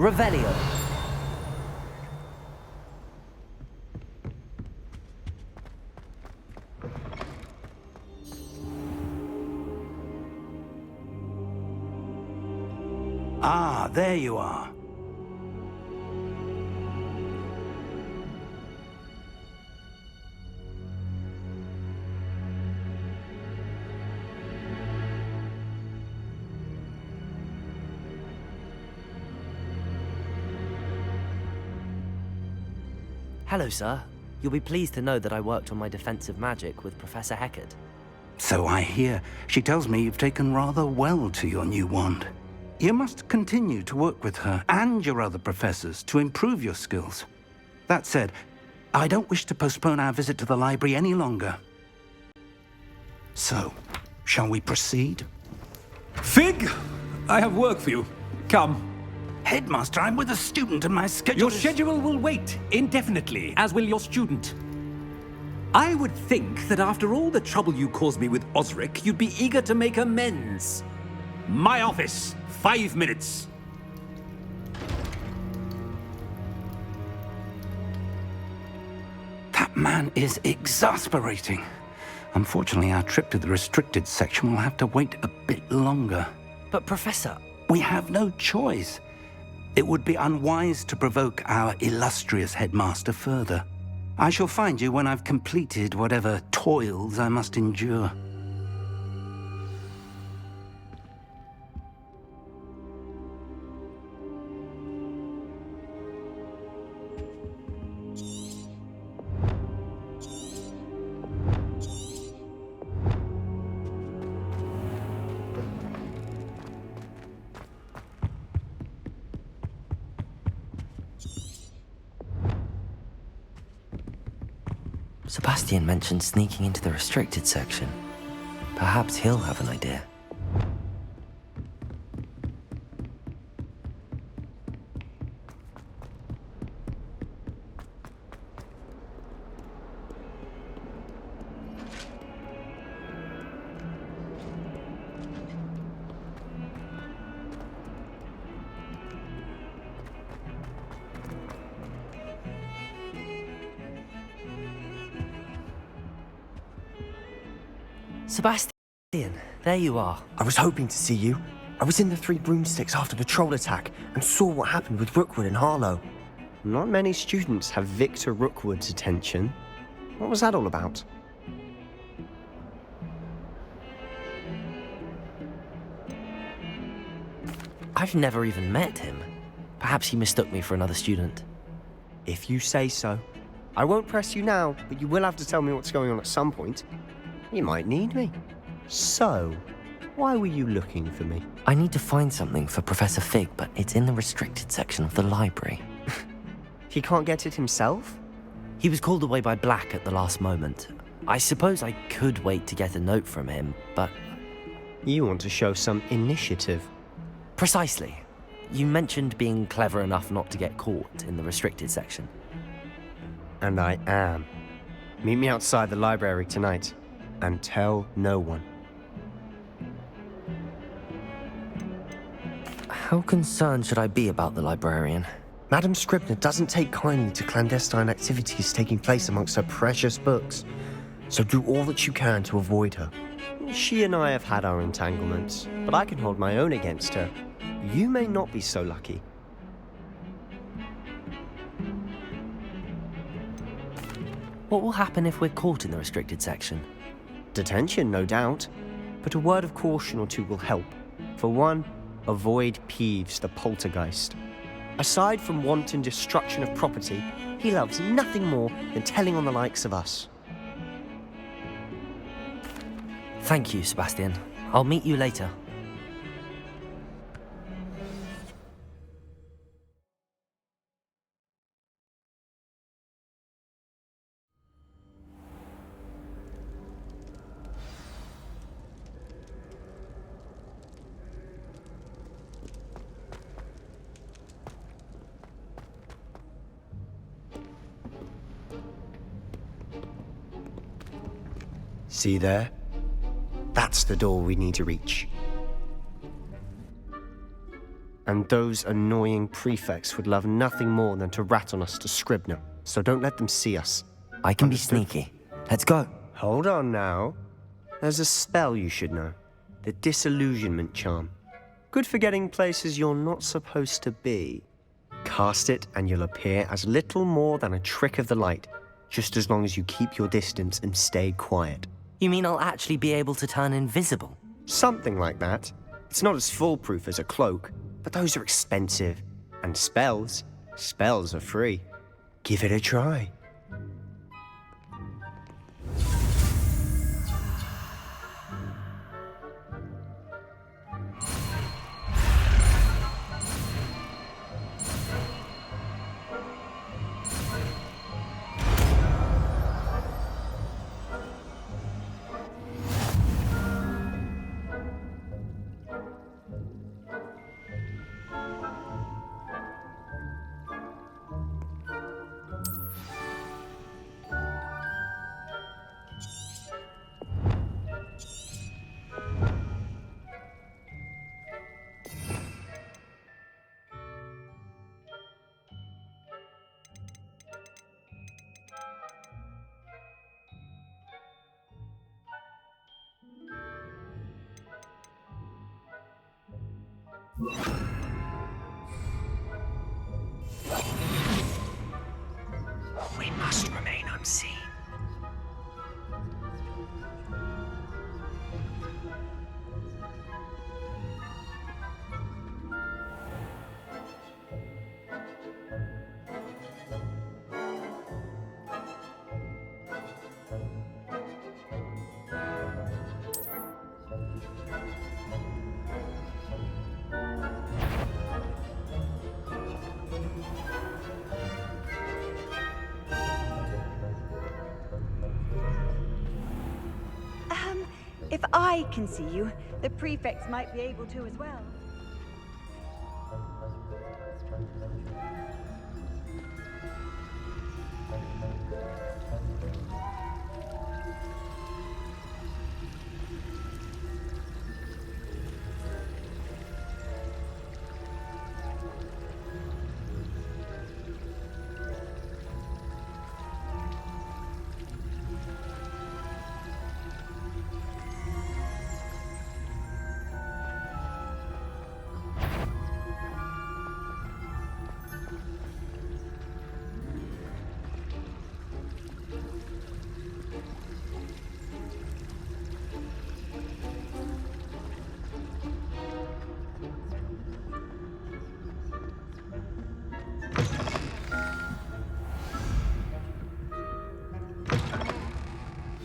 Revelio. Ah, there you are. Hello, sir. You'll be pleased to know that I worked on my defensive magic with Professor Hecat. So I hear. She tells me you've taken rather well to your new wand. You must continue to work with her and your other professors to improve your skills. That said, I don't wish to postpone our visit to the library any longer. So, shall we proceed? Fig! I have work for you. Come. Headmaster, I'm with a student and my schedule Your schedule will wait indefinitely, as will your student. I would think that after all the trouble you caused me with Osric, you'd be eager to make amends. My office, 5 minutes. That man is exasperating. Unfortunately, our trip to the restricted section will have to wait a bit longer. But Professor... We have no choice. It would be unwise to provoke our illustrious headmaster further. I shall find you when I've completed whatever toils I must endure. Sebastian mentioned sneaking into the restricted section. Perhaps he'll have an idea. Sebastian, there you are. I was hoping to see you. I was in the Three Broomsticks after the troll attack and saw what happened with Rookwood and Harlow. Not many students have Victor Rookwood's attention. What was that all about? I've never even met him. Perhaps he mistook me for another student. If you say so. I won't press you now, but you will have to tell me what's going on at some point. You might need me. So, why were you looking for me? I need to find something for Professor Fig, but it's in the restricted section of the library. He can't get it himself? He was called away by Black at the last moment. I suppose I could wait to get a note from him, but... You want to show some initiative. Precisely. You mentioned being clever enough not to get caught in the restricted section. And I am. Meet me outside the library tonight. And tell no one. How concerned should I be about the librarian? Madam Scribner doesn't take kindly to clandestine activities taking place amongst her precious books. So do all that you can to avoid her. She and I have had our entanglements, but I can hold my own against her. You may not be so lucky. What will happen if we're caught in the restricted section? Detention, no doubt. But a word of caution or two will help. For one, avoid Peeves, the poltergeist. Aside from wanton destruction of property, he loves nothing more than telling on the likes of us. Thank you, Sebastian. I'll meet you later. See there? That's the door we need to reach. And those annoying prefects would love nothing more than to rat on us to Scribner, so don't let them see us. I can be sneaky. Let's go. Hold on now. There's a spell you should know. The Disillusionment Charm. Good for getting places you're not supposed to be. Cast it and you'll appear as little more than a trick of the light, just as long as you keep your distance and stay quiet. You mean I'll actually be able to turn invisible? Something like that. It's not as foolproof as a cloak, but those are expensive. And spells are free. Give it a try. We must remain unseen. If I can see you, the prefects might be able to as well.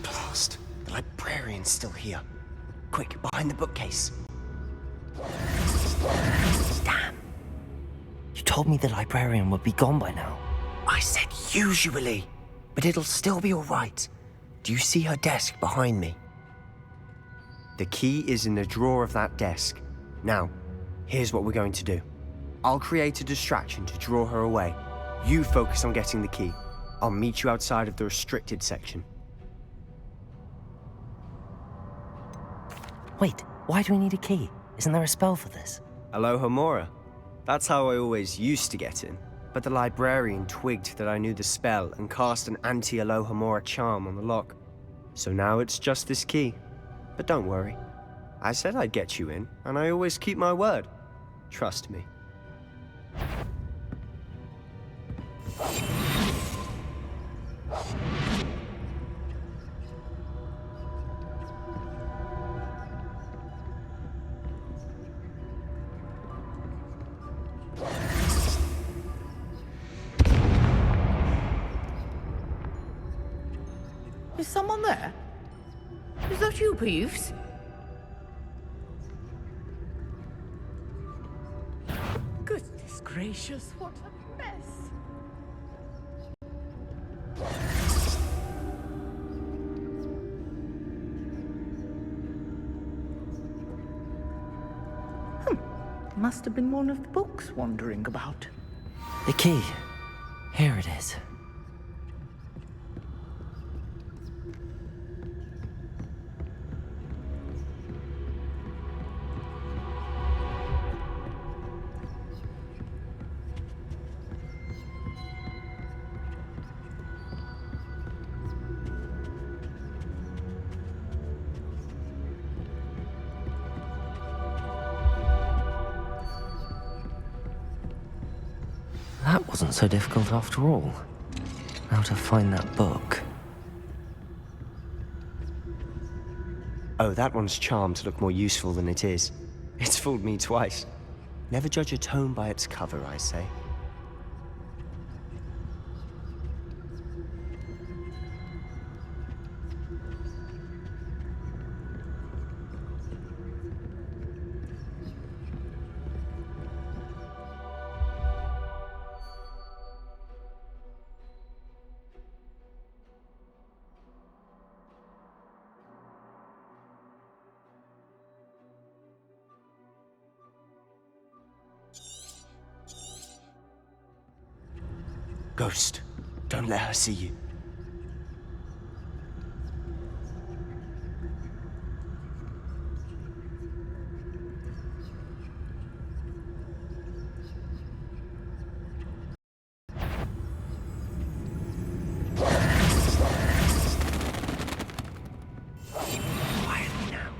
Blast! The librarian's still here. Quick, behind the bookcase. Damn. You told me the librarian would be gone by now. I said usually, but it'll still be all right. Do you see her desk behind me? The key is in the drawer of that desk. Now, here's what we're going to do. I'll create a distraction to draw her away. You focus on getting the key. I'll meet you outside of the restricted section. Wait, why do we need a key? Isn't there a spell for this? Alohomora. That's how I always used to get in. But the librarian twigged that I knew the spell and cast an anti-Alohomora charm on the lock. So now it's just this key. But don't worry. I said I'd get you in, and I always keep my word. Trust me. Is someone there? Is that you, Peeves? Goodness gracious, what a mess! Must have been one of the books wandering about. The key. Here it is. That wasn't so difficult after all. Now to find that book. Oh, that one's charmed to look more useful than it is. It's fooled me twice. Never judge a tome by its cover, I say. Ghost, don't let her see you. Quietly now.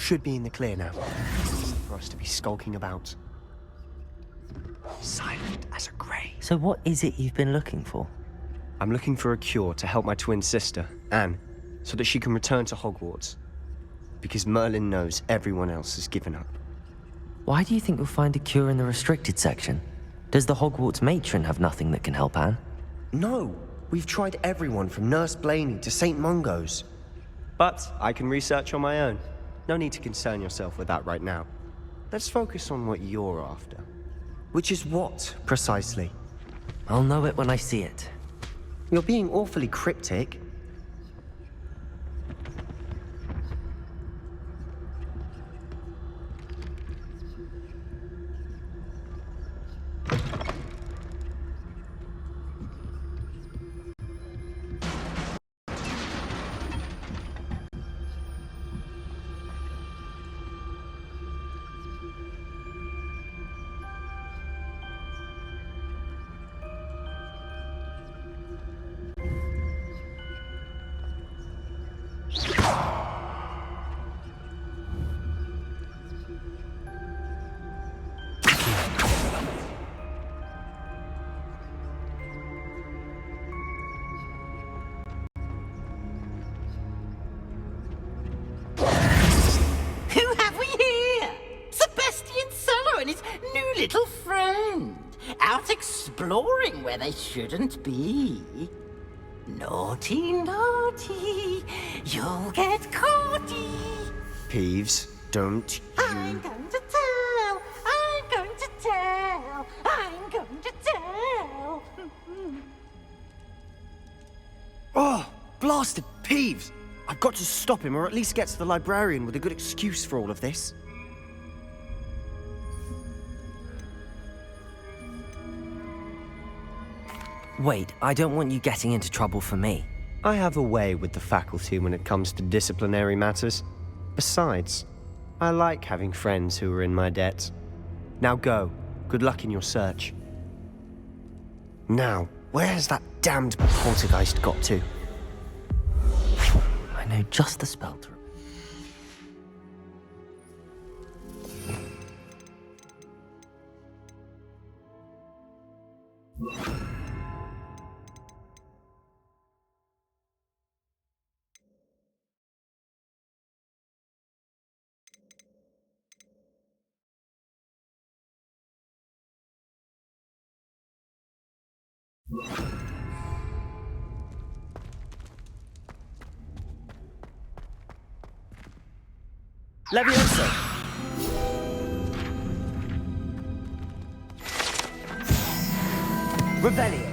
should be in the clear now. For us to be skulking about. Silent as a grave. So what is it you've been looking for? I'm looking for a cure to help my twin sister, Anne, so that she can return to Hogwarts. Because Merlin knows everyone else has given up. Why do you think you'll find a cure in the restricted section? Does the Hogwarts matron have nothing that can help Anne? No, we've tried everyone from Nurse Blaney to St. Mungo's. But I can research on my own. No need to concern yourself with that right now. Let's focus on what you're after. Which is what, precisely? I'll know it when I see it. You're being awfully cryptic. Little friend, out exploring where they shouldn't be. Naughty, naughty, you'll get caughty. Peeves, don't you... I'm going to tell, I'm going to tell, I'm going to tell. Oh, blasted Peeves! I've got to stop him, or at least get to the librarian with a good excuse for all of this. Wait, I don't want you getting into trouble for me. I have a way with the faculty when it comes to disciplinary matters. Besides, I like having friends who are in my debt. Now go. Good luck in your search. Now, where's that damned poltergeist got to? I know just the spell to... Leviosa! Revelio!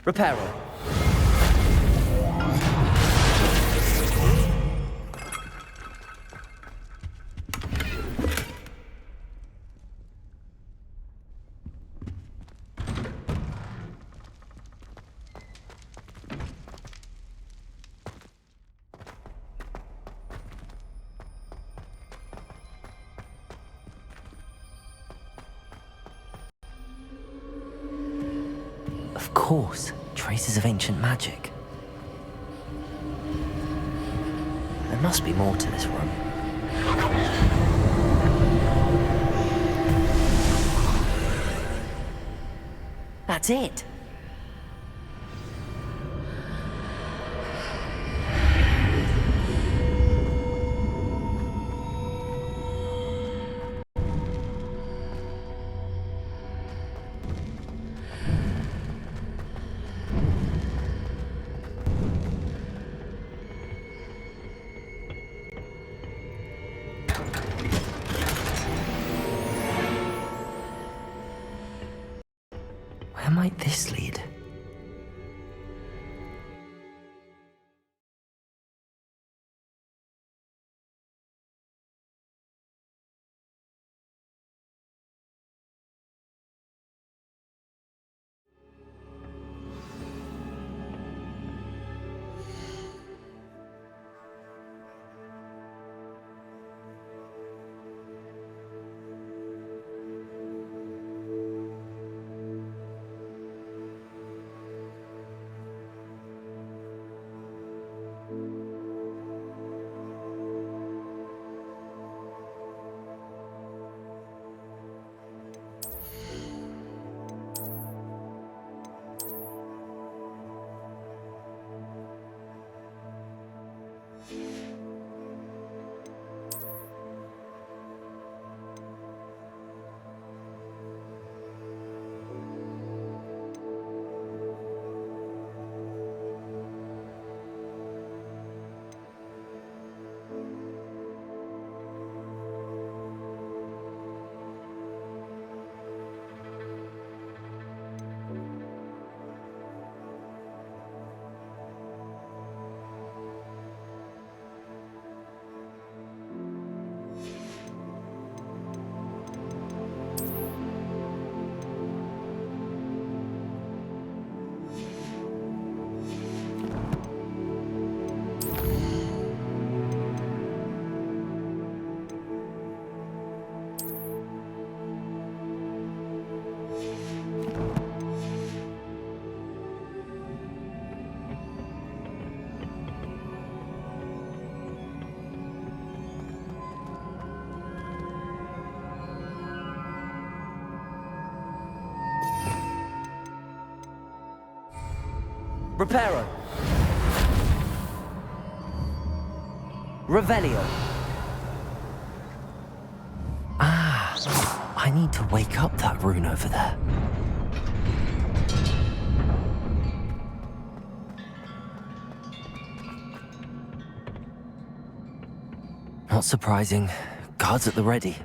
Reparo! Of course, traces of ancient magic. There must be more to this room. That's it. Where might this Reparo. Revelio. Ah, I need to wake up that rune over there. Not surprising. Guards at the ready.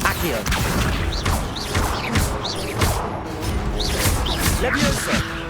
Accio. Levioso.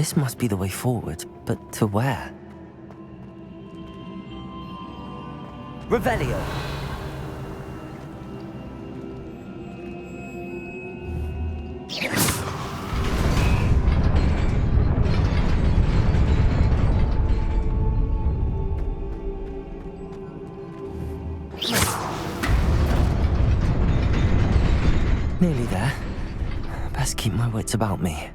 This must be the way forward, but to where? Revelio. Nearly there. Best keep my wits about me.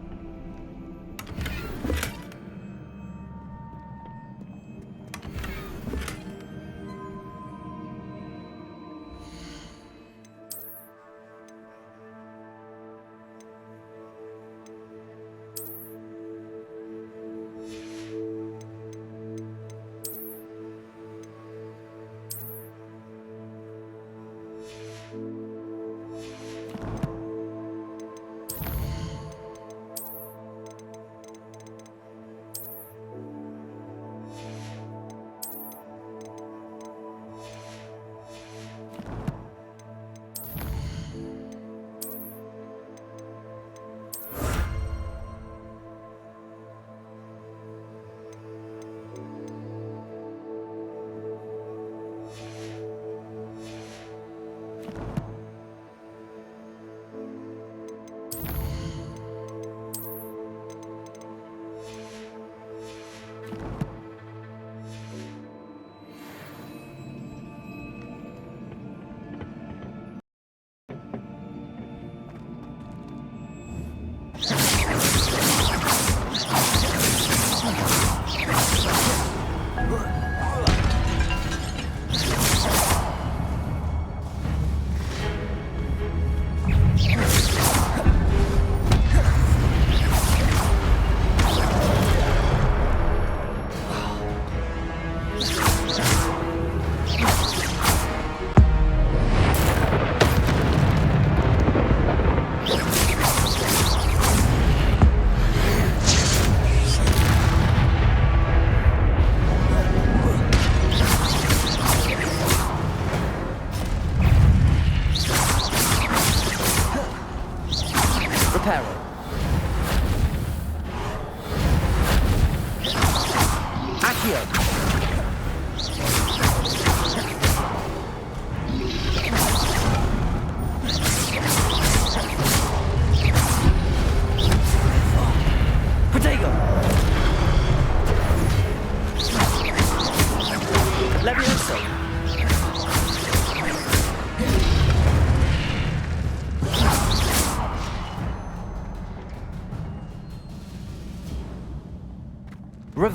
Protego!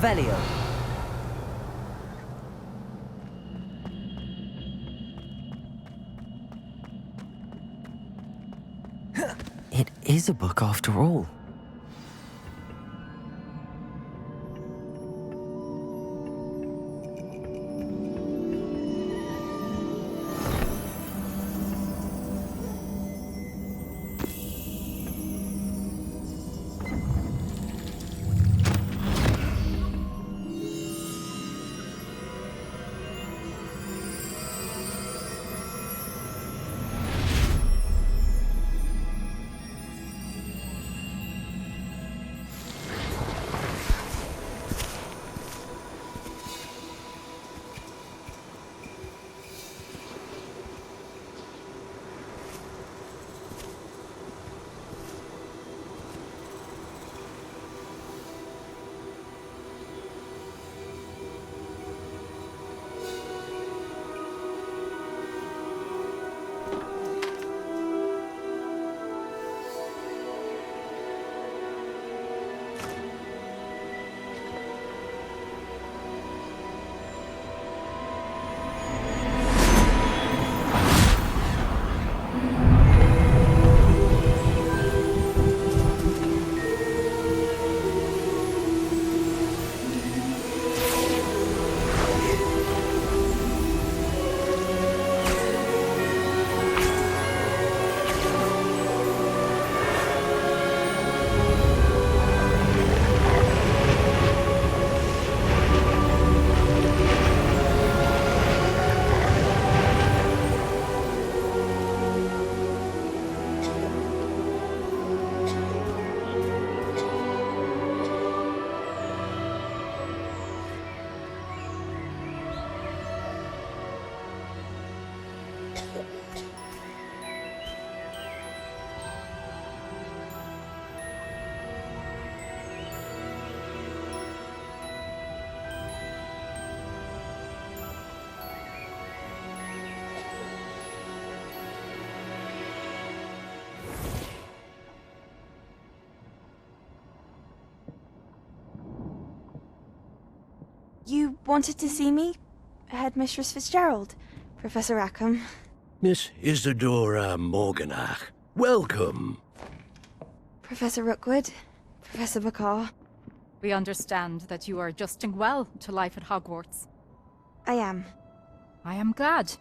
Revelio. It is a book after all. You wanted to see me? Headmistress Fitzgerald? Professor Rackham? Miss Isadora Morganach, welcome. Professor Rookwood? Professor Bakar? We understand that you are adjusting well to life at Hogwarts. I am. I am glad.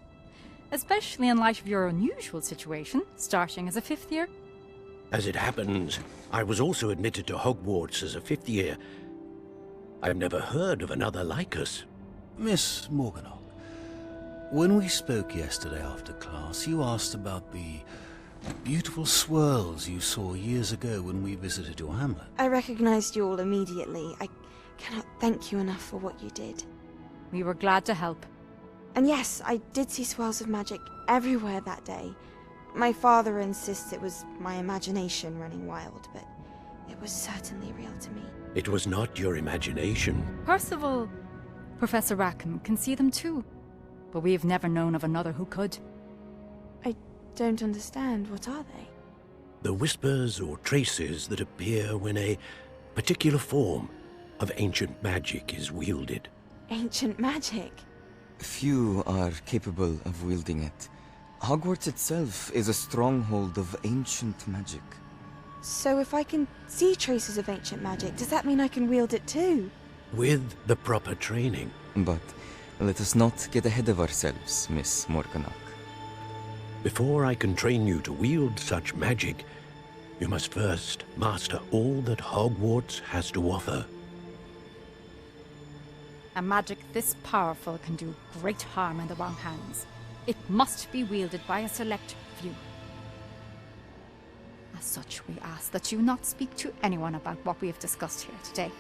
Especially in light of your unusual situation, starting as a 5th year. As it happens, I was also admitted to Hogwarts as a 5th year. I've never heard of another like us. Miss Morganach, when we spoke yesterday after class, you asked about the beautiful swirls you saw years ago when we visited your hamlet. I recognized you all immediately. I cannot thank you enough for what you did. We were glad to help. And yes, I did see swirls of magic everywhere that day. My father insists it was my imagination running wild, but it was certainly real to me. It was not your imagination. Percival, Professor Rackham can see them too. But we have never known of another who could. I don't understand. What are they? The whispers or traces that appear when a particular form of ancient magic is wielded. Ancient magic? Few are capable of wielding it. Hogwarts itself is a stronghold of ancient magic. So if I can see traces of ancient magic, does that mean I can wield it too? With the proper training. But let us not get ahead of ourselves, Miss Morganach. Before I can train you to wield such magic, you must first master all that Hogwarts has to offer. A magic this powerful can do great harm in the wrong hands. It must be wielded by a select few. As such, we ask that you not speak to anyone about what we have discussed here today.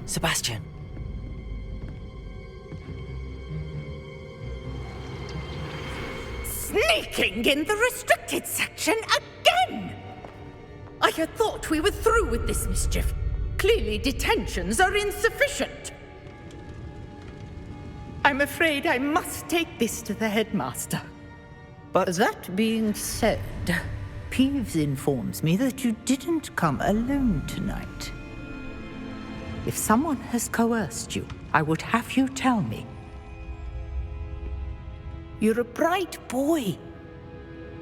Sebastian. Sneaking in the restricted section again! I had thought we were through with this mischief. Clearly detentions are insufficient. I'm afraid I must take this to the headmaster. But that being said, Peeves informs me that you didn't come alone tonight. If someone has coerced you, I would have you tell me. You're a bright boy.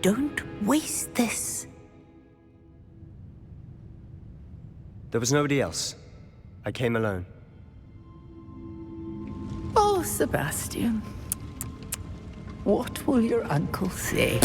Don't waste this. There was nobody else. I came alone. Oh, Sebastian. What will your uncle say?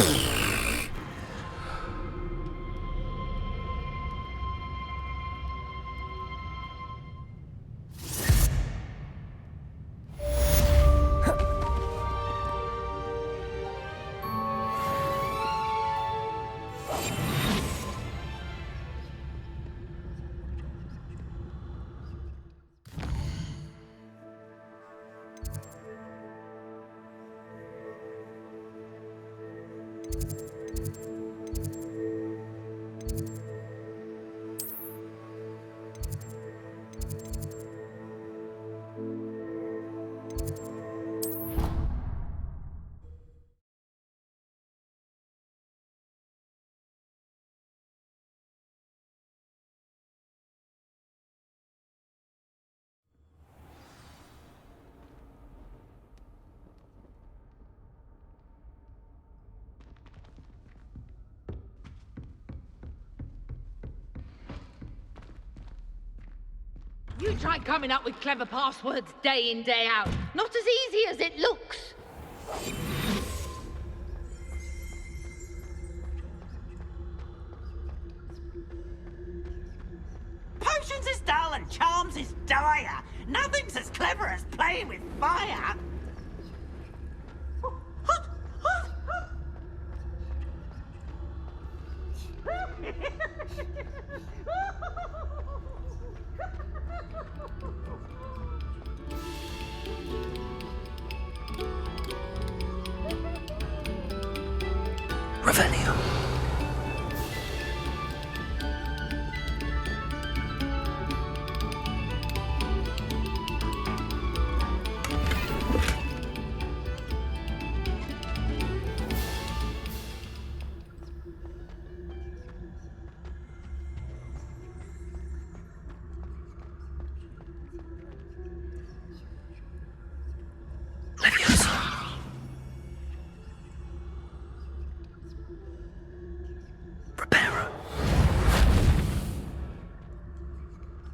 You try coming up with clever passwords day in, day out. Not as easy as it looks. Potions is dull and charms is dire. Nothing's as clever as playing with fire. Revelio.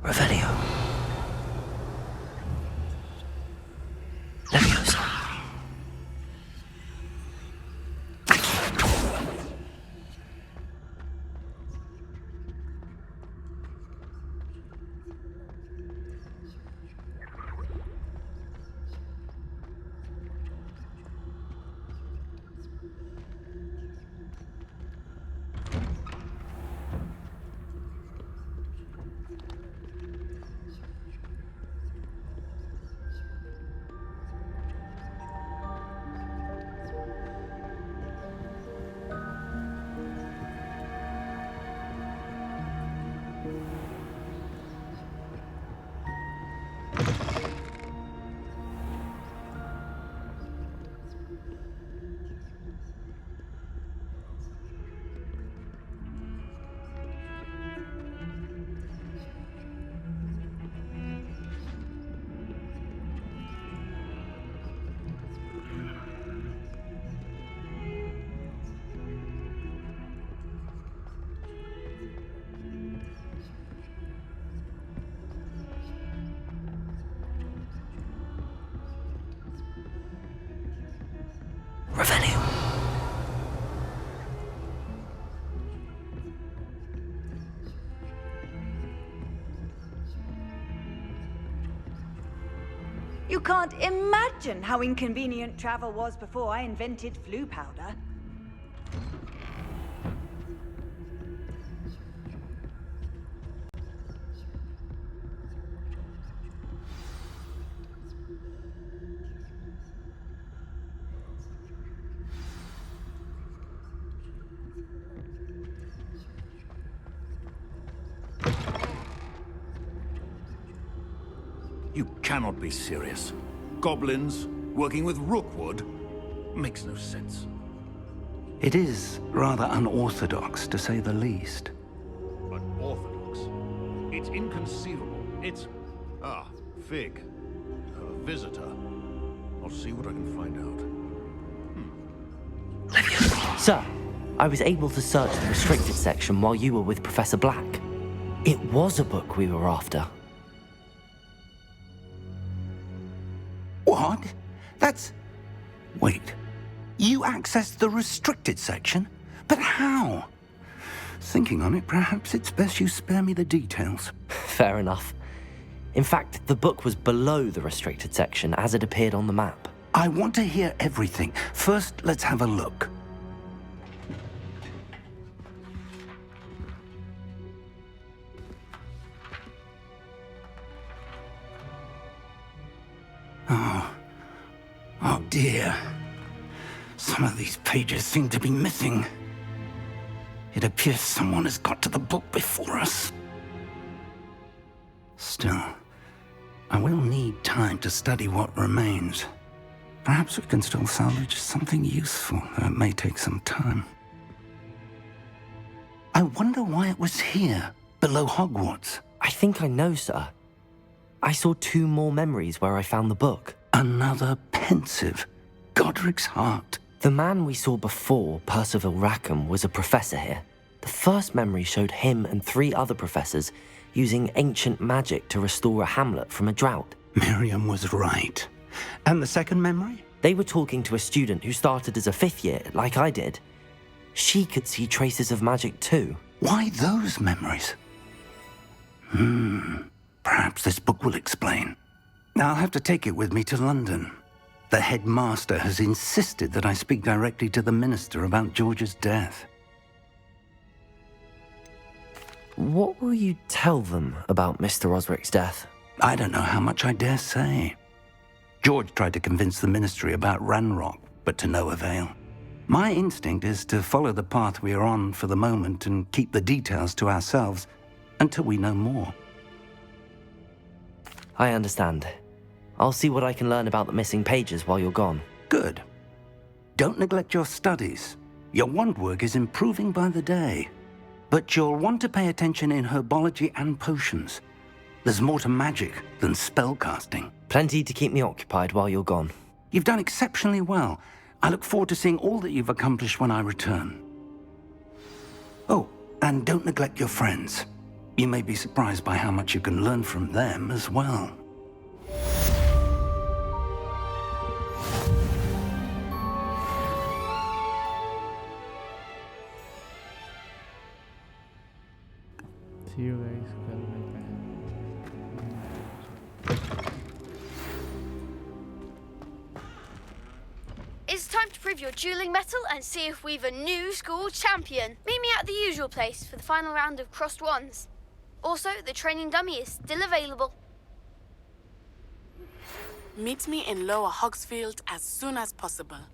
Revelio. Leviosa. Revelio. You can't imagine how inconvenient travel was before I invented flu powder. You cannot be serious. Goblins working with Rookwood makes no sense. It is rather unorthodox, to say the least. But orthodox. It's inconceivable. It's... Ah, Fig. A visitor. I'll see what I can find out. Sir, I was able to search the restricted section while you were with Professor Black. It was a book we were after. What? That's... Wait. You accessed the restricted section? But how? Thinking on it, perhaps it's best you spare me the details. Fair enough. In fact, the book was below the restricted section as it appeared on the map. I want to hear everything. First, let's have a look. Oh dear. Some of these pages seem to be missing. It appears someone has got to the book before us. Still, I will need time to study what remains. Perhaps we can still salvage something useful, though it may take some time. I wonder why it was here, below Hogwarts. I think I know, sir. I saw 2 more memories where I found the book. Another pensive. Godric's heart. The man we saw before, Percival Rackham, was a professor here. The first memory showed him and 3 other professors using ancient magic to restore a hamlet from a drought. Miriam was right. And the second memory? They were talking to a student who started as a 5th year, like I did. She could see traces of magic too. Why those memories? Perhaps this book will explain. I'll have to take it with me to London. The headmaster has insisted that I speak directly to the minister about George's death. What will you tell them about Mr. Osric's death? I don't know how much I dare say. George tried to convince the ministry about Ranrock, but to no avail. My instinct is to follow the path we are on for the moment and keep the details to ourselves until we know more. I understand. I'll see what I can learn about the missing pages while you're gone. Good. Don't neglect your studies. Your wand work is improving by the day. But you'll want to pay attention in herbology and potions. There's more to magic than spellcasting. Plenty to keep me occupied while you're gone. You've done exceptionally well. I look forward to seeing all that you've accomplished when I return. Oh, and don't neglect your friends. You may be surprised by how much you can learn from them as well. See you guys. It's time to prove your dueling mettle and see if we've a new school champion. Meet me at the usual place for the final round of crossed wands. Also, the training dummy is still available. Meet me in Lower Hogsfield as soon as possible.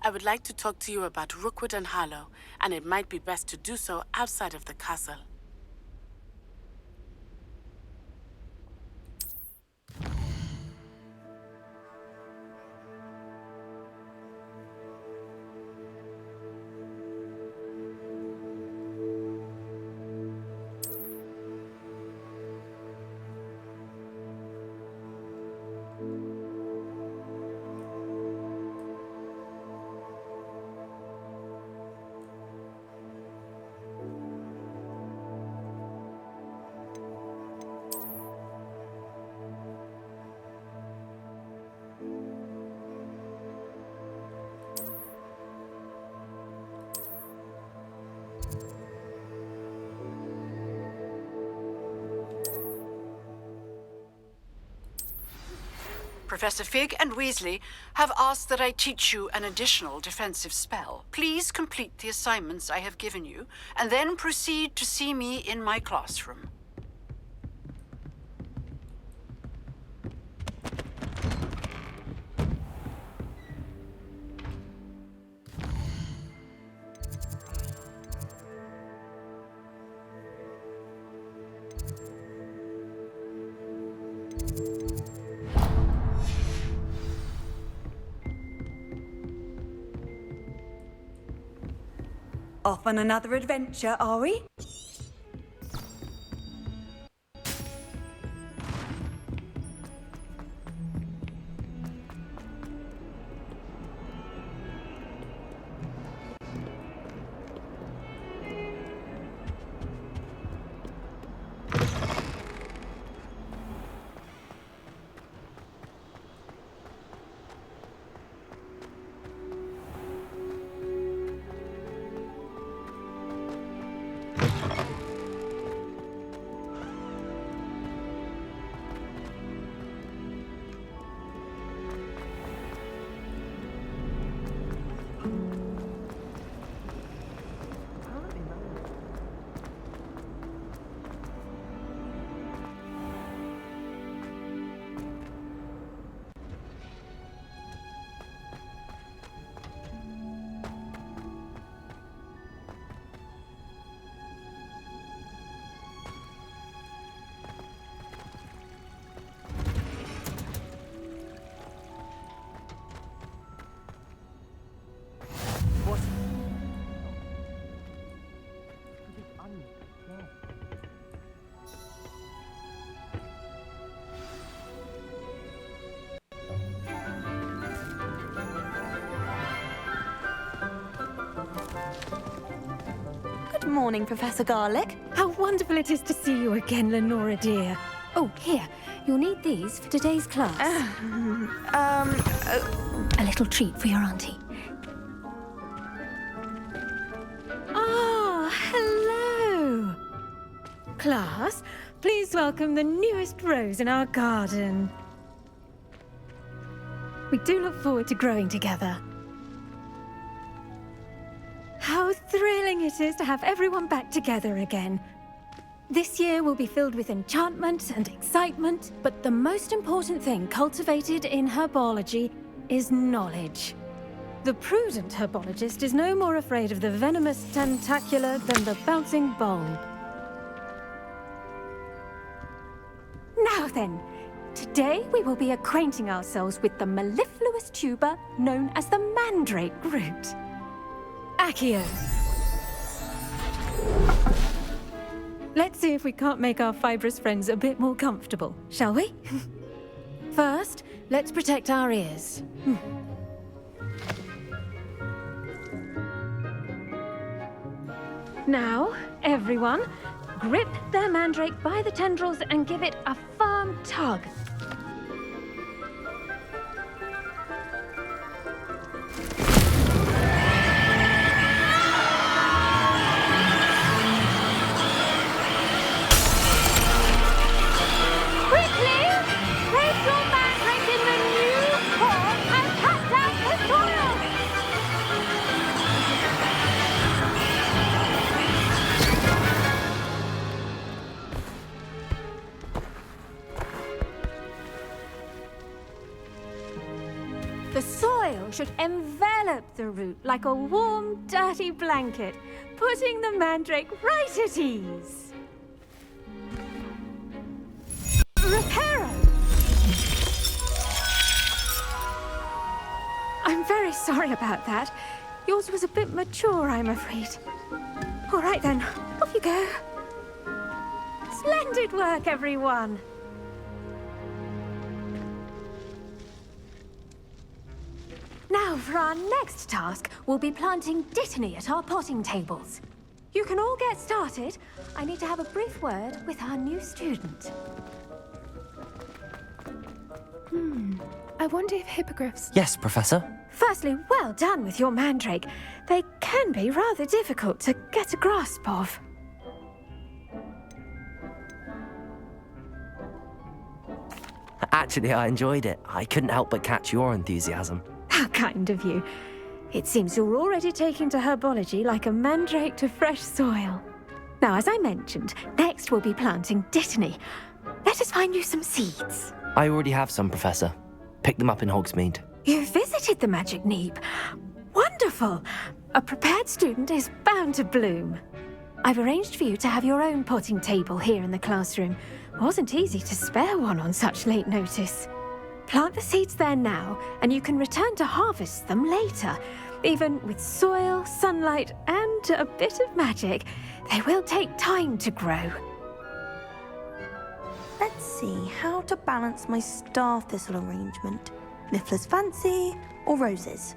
I would like to talk to you about Rookwood and Harlow, and it might be best to do so outside of the castle. Professor Fig and Weasley have asked that I teach you an additional defensive spell. Please complete the assignments I have given you, and then proceed to see me in my classroom. Off on another adventure, are we? Good morning, Professor Garlick. How wonderful it is to see you again, Lenora dear. Oh, here. You'll need these for today's class. A little treat for your auntie. Ah, hello. Class, please welcome the newest rose in our garden. We do look forward to growing together. How thrilling it is to have everyone back together again. This year will be filled with enchantment and excitement, but the most important thing cultivated in herbology is knowledge. The prudent herbologist is no more afraid of the venomous tentacular than the bouncing bulb. Now then, today we will be acquainting ourselves with the mellifluous tuber known as the mandrake root. Accio. Let's see if we can't make our fibrous friends a bit more comfortable, shall we? First, let's protect our ears. Now, everyone, grip their mandrake by the tendrils and give it a firm tug. The soil should envelop the root like a warm, dirty blanket, putting the mandrake right at ease. Reparo! I'm very sorry about that. Yours was a bit mature, I'm afraid. All right then, off you go. Splendid work, everyone. Now, for our next task, we'll be planting dittany at our potting tables. You can all get started. I need to have a brief word with our new student. I wonder if hippogriffs... Yes, Professor. Firstly, well done with your mandrake. They can be rather difficult to get a grasp of. Actually, I enjoyed it. I couldn't help but catch your enthusiasm. How kind of you. It seems you're already taking to herbology like a mandrake to fresh soil. Now, as I mentioned, next we'll be planting dittany. Let us find you some seeds. I already have some, Professor. Picked them up in Hogsmeade. You visited the Magic Neep. Wonderful! A prepared student is bound to bloom. I've arranged for you to have your own potting table here in the classroom. Wasn't easy to spare one on such late notice. Plant the seeds there now, and you can return to harvest them later. Even with soil, sunlight, and a bit of magic, they will take time to grow. Let's see how to balance my star thistle arrangement. Niffler's fancy or roses?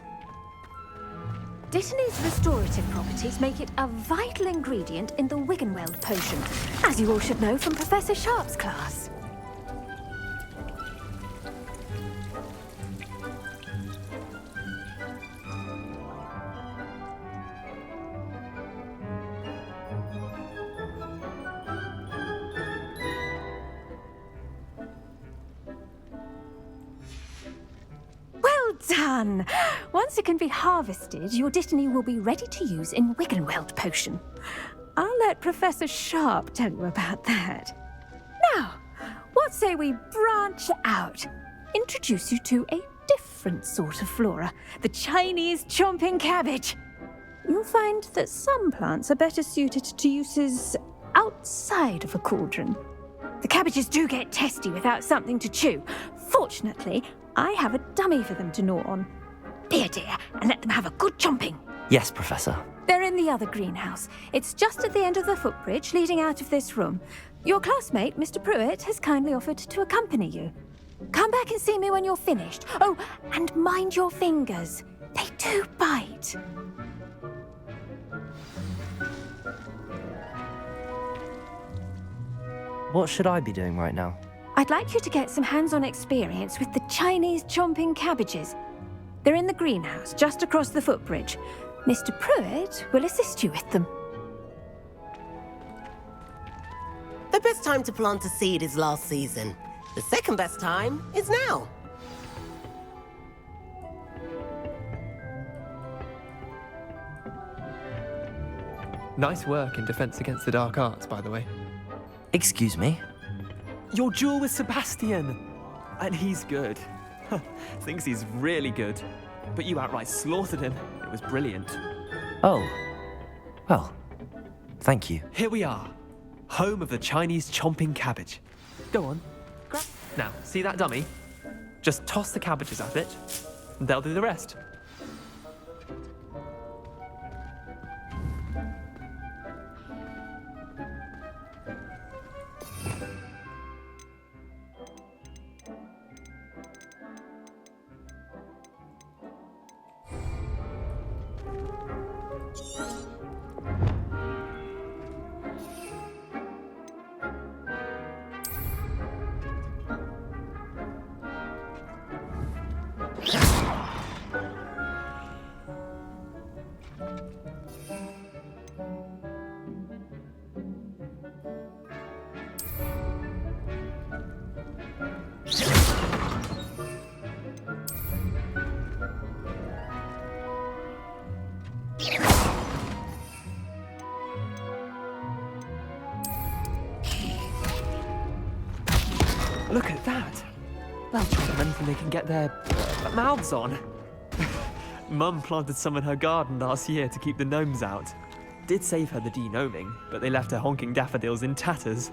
Dittany's restorative properties make it a vital ingredient in the Wiggenweld potion, as you all should know from Professor Sharp's class. Done! Once it can be harvested, your Dittany will be ready to use in Wiggenweld potion. I'll let Professor Sharp tell you about that. Now, what say we branch out? Introduce you to a different sort of flora, the Chinese chomping cabbage. You'll find that some plants are better suited to uses outside of a cauldron. The cabbages do get testy without something to chew. Fortunately, I have a dummy for them to gnaw on. Dear, and let them have a good chomping. Yes, Professor. They're in the other greenhouse. It's just at the end of the footbridge leading out of this room. Your classmate, Mr. Pruitt, has kindly offered to accompany you. Come back and see me when you're finished. Oh, and mind your fingers. They do bite. What should I be doing right now? I'd like you to get some hands-on experience with the Chinese chomping cabbages. They're in the greenhouse, just across the footbridge. Mr. Pruitt will assist you with them. The best time to plant a seed is last season. The second best time is now. Nice work in Defense Against the Dark Arts, by the way. Excuse me? Your duel with Sebastian! And he's good. Thinks he's really good. But you outright slaughtered him. It was brilliant. Oh. Well, thank you. Here we are. Home of the Chinese chomping cabbage. Go on. Now, see that dummy? Just toss the cabbages at it, and they'll do the rest. Look at that! They'll try anything they can get their mouths on. Mum planted some in her garden last year to keep the gnomes out. Did save her the de-gnoming, but they left her honking daffodils in tatters.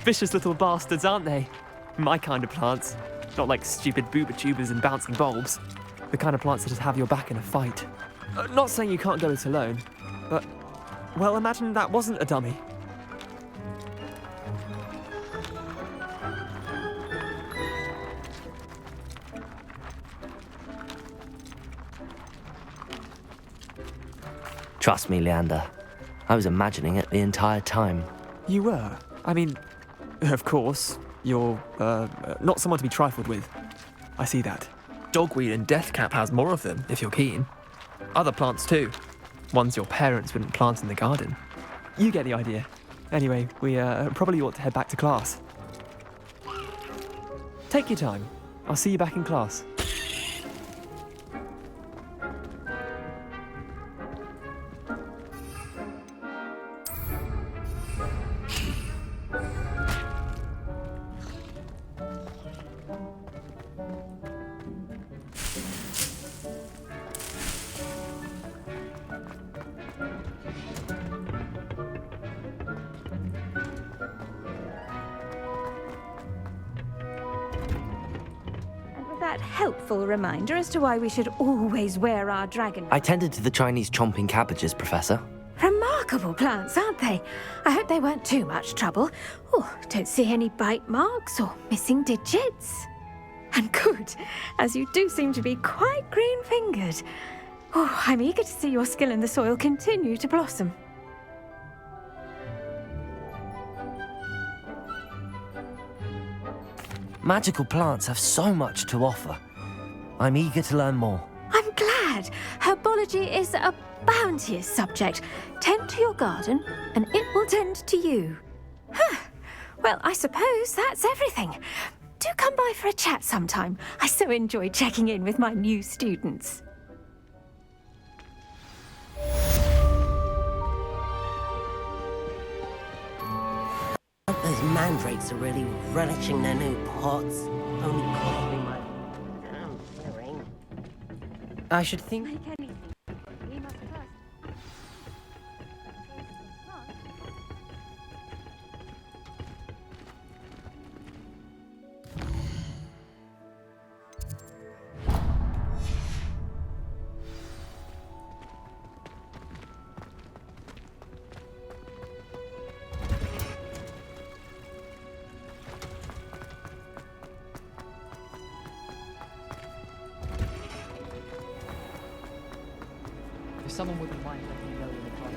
Vicious little bastards, aren't they? My kind of plants. Not like stupid booba tubers and bouncing bulbs. The kind of plants that just have your back in a fight. Not saying you can't go it alone, but, well, imagine that wasn't a dummy. Trust me, Leander. I was imagining it the entire time. You were? I mean, of course, you're, not someone to be trifled with. I see that. Dogweed and deathcap has more of them, if you're keen. Other plants too. Ones your parents wouldn't plant in the garden. You get the idea. Anyway, we probably ought to head back to class. Take your time. I'll see you back in class. that helpful reminder as to why we should always wear our dragon. I tended to the Chinese chomping cabbages, Professor. Remarkable plants, aren't they? I hope they weren't too much trouble. Oh, don't see any bite marks or missing digits. And good, as you do seem to be quite green-fingered. Oh, I'm eager to see your skill in the soil continue to blossom. Magical plants have so much to offer. I'm eager to learn more. I'm glad. Herbology is a bounteous subject. Tend to your garden, and it will tend to you. Huh. Well, I suppose that's everything. Do come by for a chat sometime. I so enjoy checking in with my new students. Those mandrakes are really relishing their new pots. Only cost me my damn hearing. I should think... Like anything, we must first... If someone wouldn't mind letting me know in the car.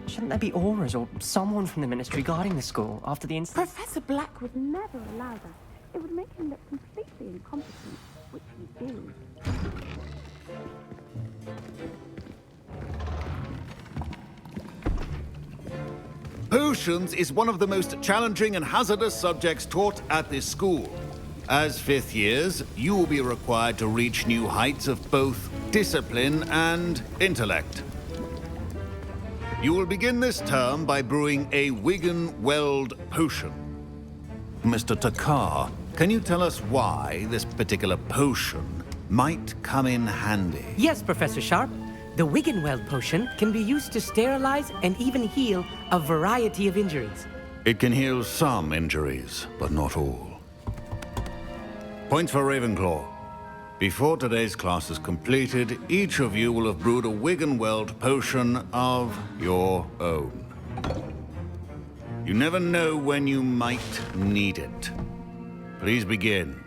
Shouldn't there be auras or someone from the ministry guarding the school after the incident? Professor Black would never allow that. It would make him look completely incompetent, which he is. Potions is one of the most challenging and hazardous subjects taught at this school. As fifth years, you will be required to reach new heights of both discipline and intellect. You will begin this term by brewing a Wigan-Weld potion. Mr. Takar, can you tell us why this particular potion might come in handy? Yes, Professor Sharp. The Wigan-Weld potion can be used to sterilize and even heal a variety of injuries. It can heal some injuries, but not all. Points for Ravenclaw. Before today's class is completed, each of you will have brewed a Wigan-Weld potion of your own. You never know when you might need it. Please begin.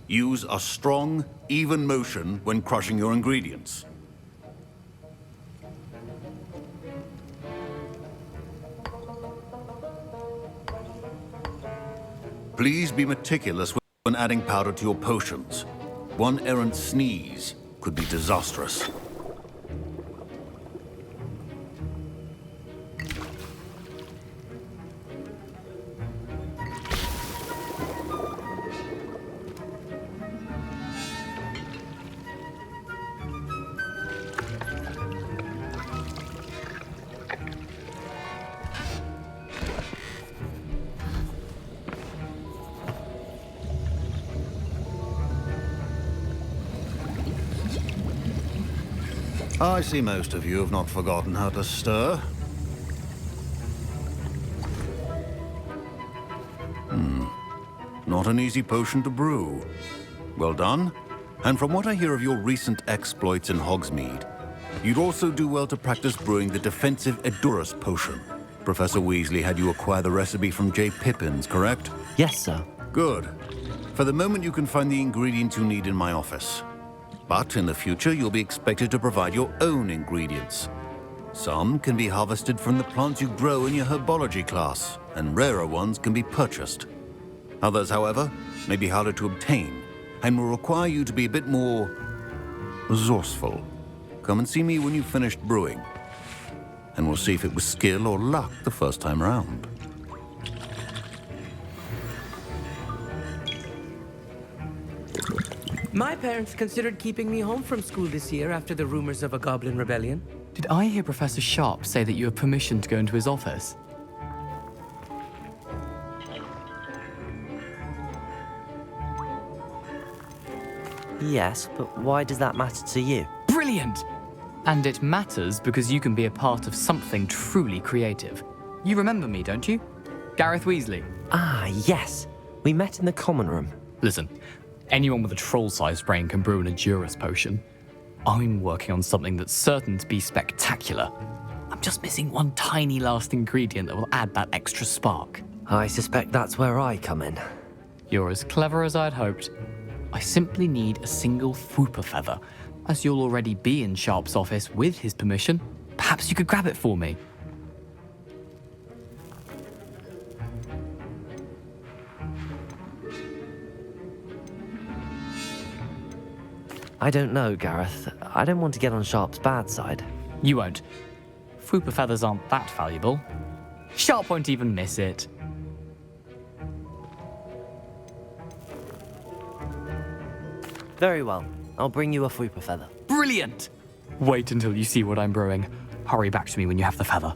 Use a strong, even motion when crushing your ingredients. Please be meticulous when adding powder to your potions. One errant sneeze could be disastrous. I see most of you have not forgotten how to stir. Not an easy potion to brew. Well done. And from what I hear of your recent exploits in Hogsmeade, you'd also do well to practice brewing the defensive Edurus potion. Professor Weasley had you acquire the recipe from J. Pippin's, correct? Yes, sir. Good. For the moment, you can find the ingredients you need in my office. But in the future, you'll be expected to provide your own ingredients. Some can be harvested from the plants you grow in your herbology class, and rarer ones can be purchased. Others, however, may be harder to obtain, and will require you to be a bit more resourceful. Come and see me when you've finished brewing, and we'll see if it was skill or luck the first time around. My parents considered keeping me home from school this year after the rumors of a goblin rebellion. Did I hear Professor Sharp say that you have permission to go into his office? Yes, but why does that matter to you? Brilliant! And it matters because you can be a part of something truly creative. You remember me, don't you? Gareth Weasley. Ah, yes. We met in the common room. Listen, anyone with a troll-sized brain can brew an Edurus potion. I'm working on something that's certain to be spectacular. I'm just missing one tiny last ingredient that will add that extra spark. I suspect that's where I come in. You're as clever as I'd hoped. I simply need a single Fwooper feather. As you'll already be in Sharp's office with his permission, perhaps you could grab it for me. I don't know, Gareth. I don't want to get on Sharp's bad side. You won't. Fwooper feathers aren't that valuable. Sharp won't even miss it. Very well. I'll bring you a Fwooper feather. Brilliant! Wait until you see what I'm brewing. Hurry back to me when you have the feather.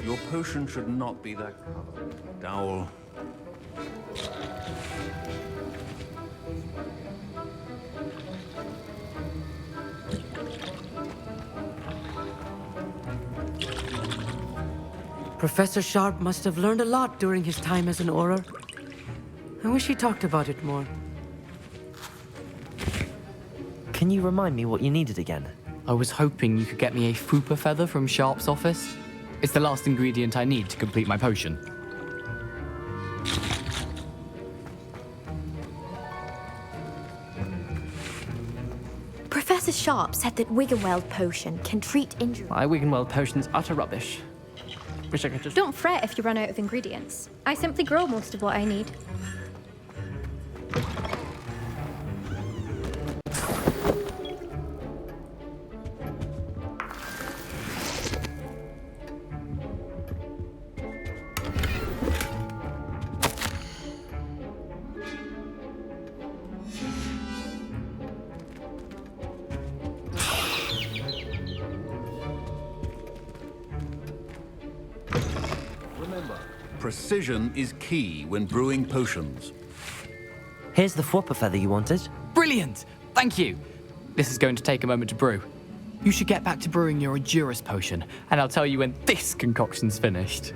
Your potion should not be that color. Dowel. Professor Sharp must have learned a lot during his time as an Auror. I wish he talked about it more. Can you remind me what you needed again? I was hoping you could get me a Fwooper feather from Sharp's office. It's the last ingredient I need to complete my potion. Professor Sharp said that Wiggenweld potion can treat injury. My Wiggenweld potion's utter rubbish. Wish I could just... Don't fret if you run out of ingredients. I simply grow most of what I need. Precision is key when brewing potions. Here's the Fwooper feather you wanted. Brilliant! Thank you! This is going to take a moment to brew. You should get back to brewing your Edurus potion, and I'll tell you when this concoction's finished.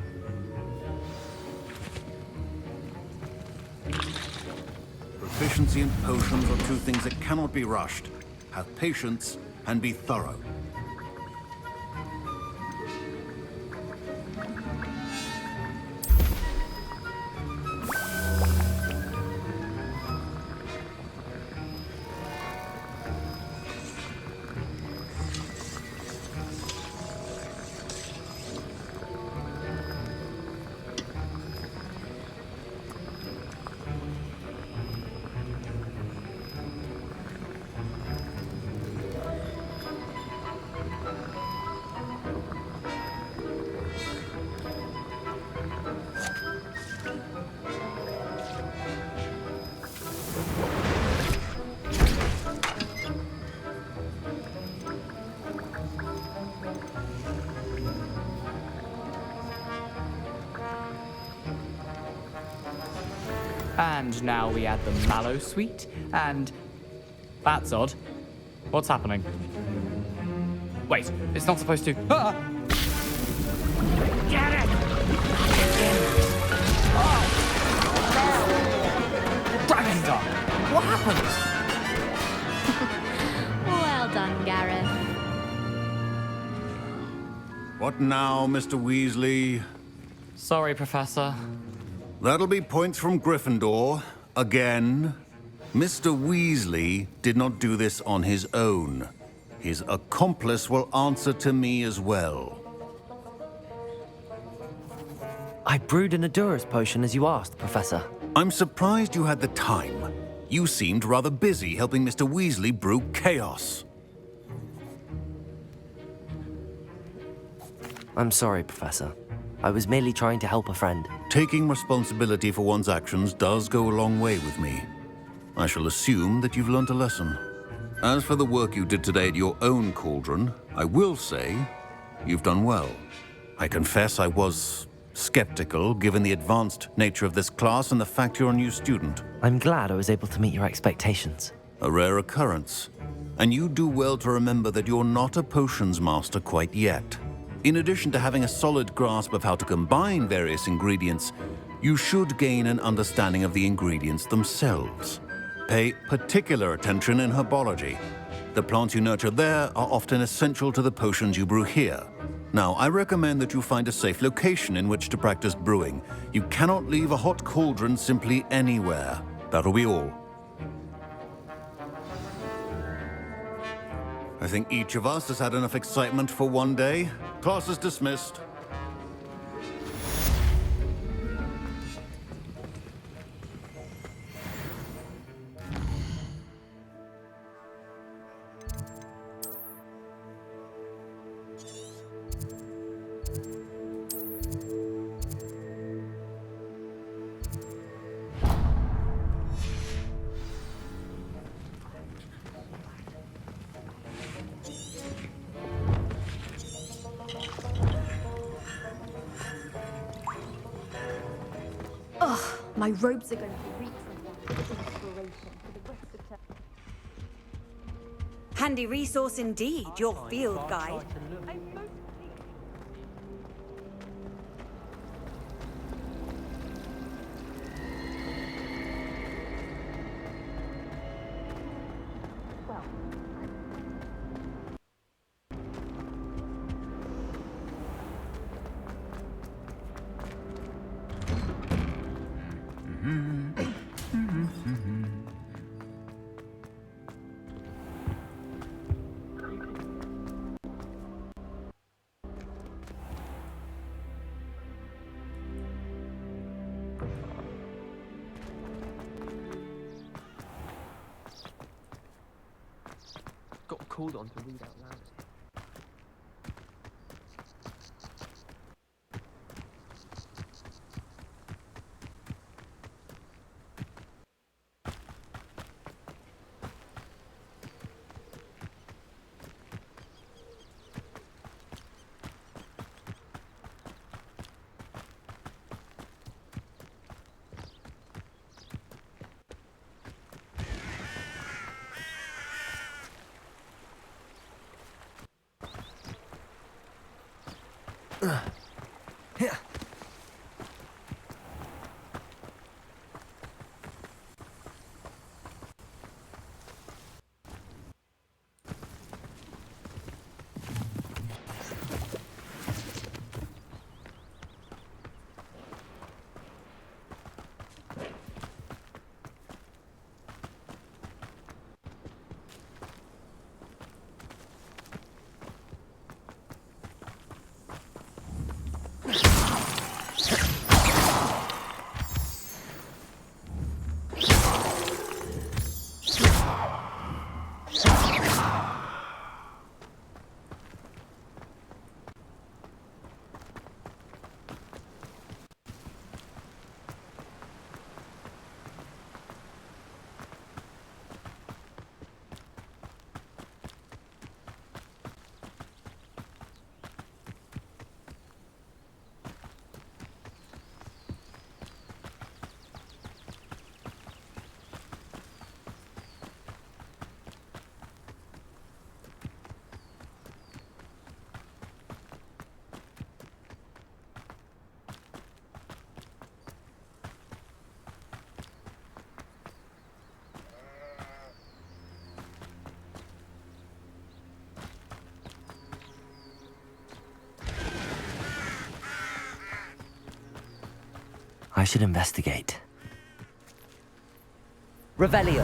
Proficiency in potions are two things that cannot be rushed. Have patience and be thorough. And now we add the mallow sweet, and... That's odd. What's happening? Wait, it's not supposed to... Ah! Get it! Oh! Dragon Dog! What happened? Well done, Gareth. What now, Mr. Weasley? Sorry, Professor. That'll be points from Gryffindor. Again. Mr. Weasley did not do this on his own. His accomplice will answer to me as well. I brewed an Adurus potion as you asked, Professor. I'm surprised you had the time. You seemed rather busy helping Mr. Weasley brew chaos. I'm sorry, Professor. I was merely trying to help a friend. Taking responsibility for one's actions does go a long way with me. I shall assume that you've learnt a lesson. As for the work you did today at your own cauldron, I will say you've done well. I confess I was skeptical, given the advanced nature of this class and the fact you're a new student. I'm glad I was able to meet your expectations. A rare occurrence. And you do well to remember that you're not a potions master quite yet. In addition to having a solid grasp of how to combine various ingredients, you should gain an understanding of the ingredients themselves. Pay particular attention in herbology. The plants you nurture there are often essential to the potions you brew here. Now, I recommend that you find a safe location in which to practice brewing. You cannot leave a hot cauldron simply anywhere. That'll be all. I think each of us has had enough excitement for one day. Class is dismissed. Ugh, my robes are going to reek from inspiration for the rest of term. Handy resource indeed, your field guide. Got called on to read out loud. Yeah. I should investigate. Revelio.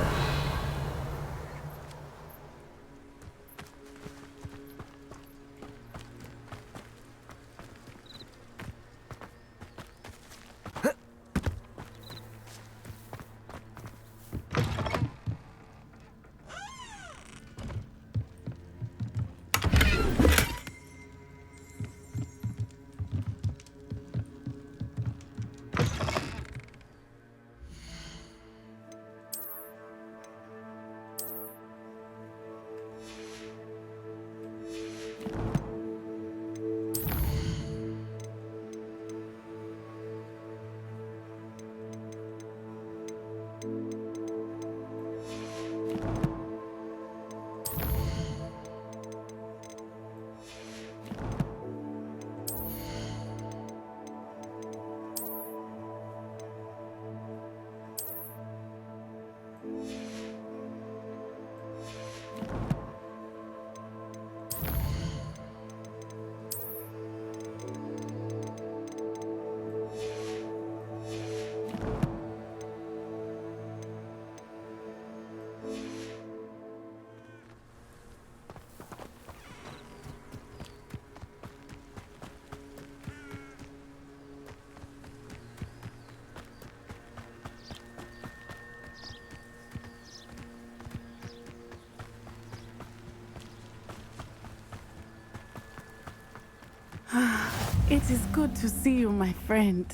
It is good to see you, my friend.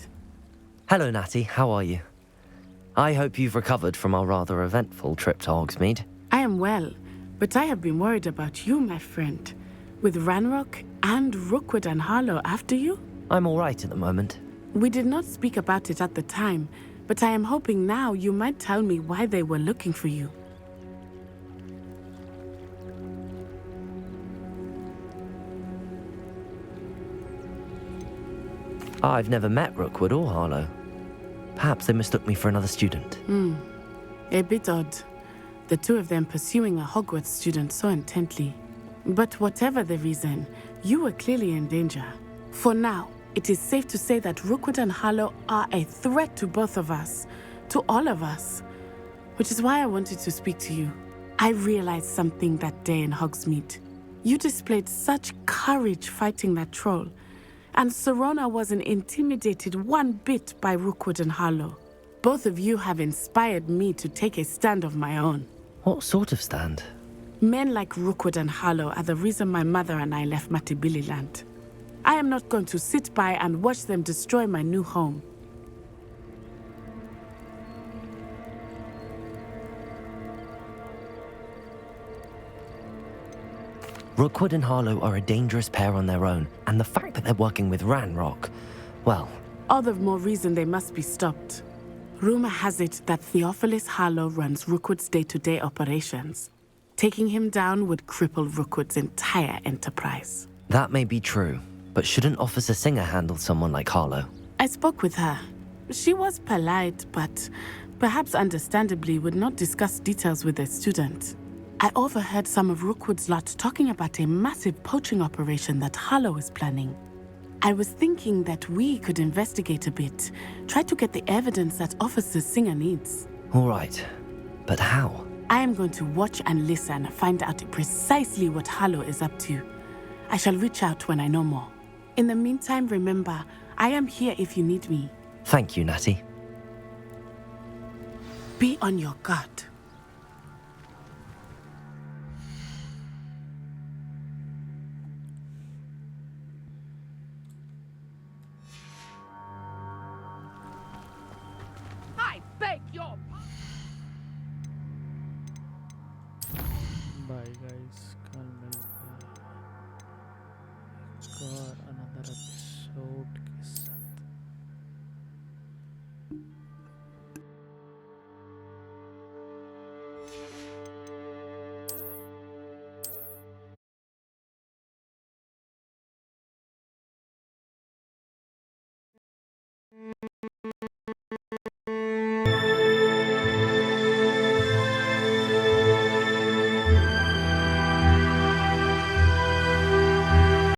Hello, Natty. How are you? I hope you've recovered from our rather eventful trip to Hogsmeade. I am well, but I have been worried about you, my friend. With Ranrock and Rookwood and Harlow after you? I'm all right at the moment. We did not speak about it at the time, but I am hoping now you might tell me why they were looking for you. I've never met Rookwood or Harlow. Perhaps they mistook me for another student. A bit odd. The two of them pursuing a Hogwarts student so intently. But whatever the reason, you were clearly in danger. For now, it is safe to say that Rookwood and Harlow are a threat to both of us, to all of us. Which is why I wanted to speak to you. I realized something that day in Hogsmeade. You displayed such courage fighting that troll. And Serona wasn't intimidated one bit by Rookwood and Harlow. Both of you have inspired me to take a stand of my own. What sort of stand? Men like Rookwood and Harlow are the reason my mother and I left Matabeleland. I am not going to sit by and watch them destroy my new home. Rookwood and Harlow are a dangerous pair on their own, and the fact that they're working with Ranrock, well... All the more reason they must be stopped. Rumor has it that Theophilus Harlow runs Rookwood's day-to-day operations. Taking him down would cripple Rookwood's entire enterprise. That may be true, but shouldn't Officer Singer handle someone like Harlow? I spoke with her. She was polite, but perhaps understandably would not discuss details with a student. I overheard some of Rookwood's lot talking about a massive poaching operation that Harlow is planning. I was thinking that we could investigate a bit, try to get the evidence that Officer Singer needs. All right, but how? I am going to watch and listen, find out precisely what Harlow is up to. I shall reach out when I know more. In the meantime, remember, I am here if you need me. Thank you, Natty. Be on your guard. Bye guys, कल मिलते हैं एक और another episode के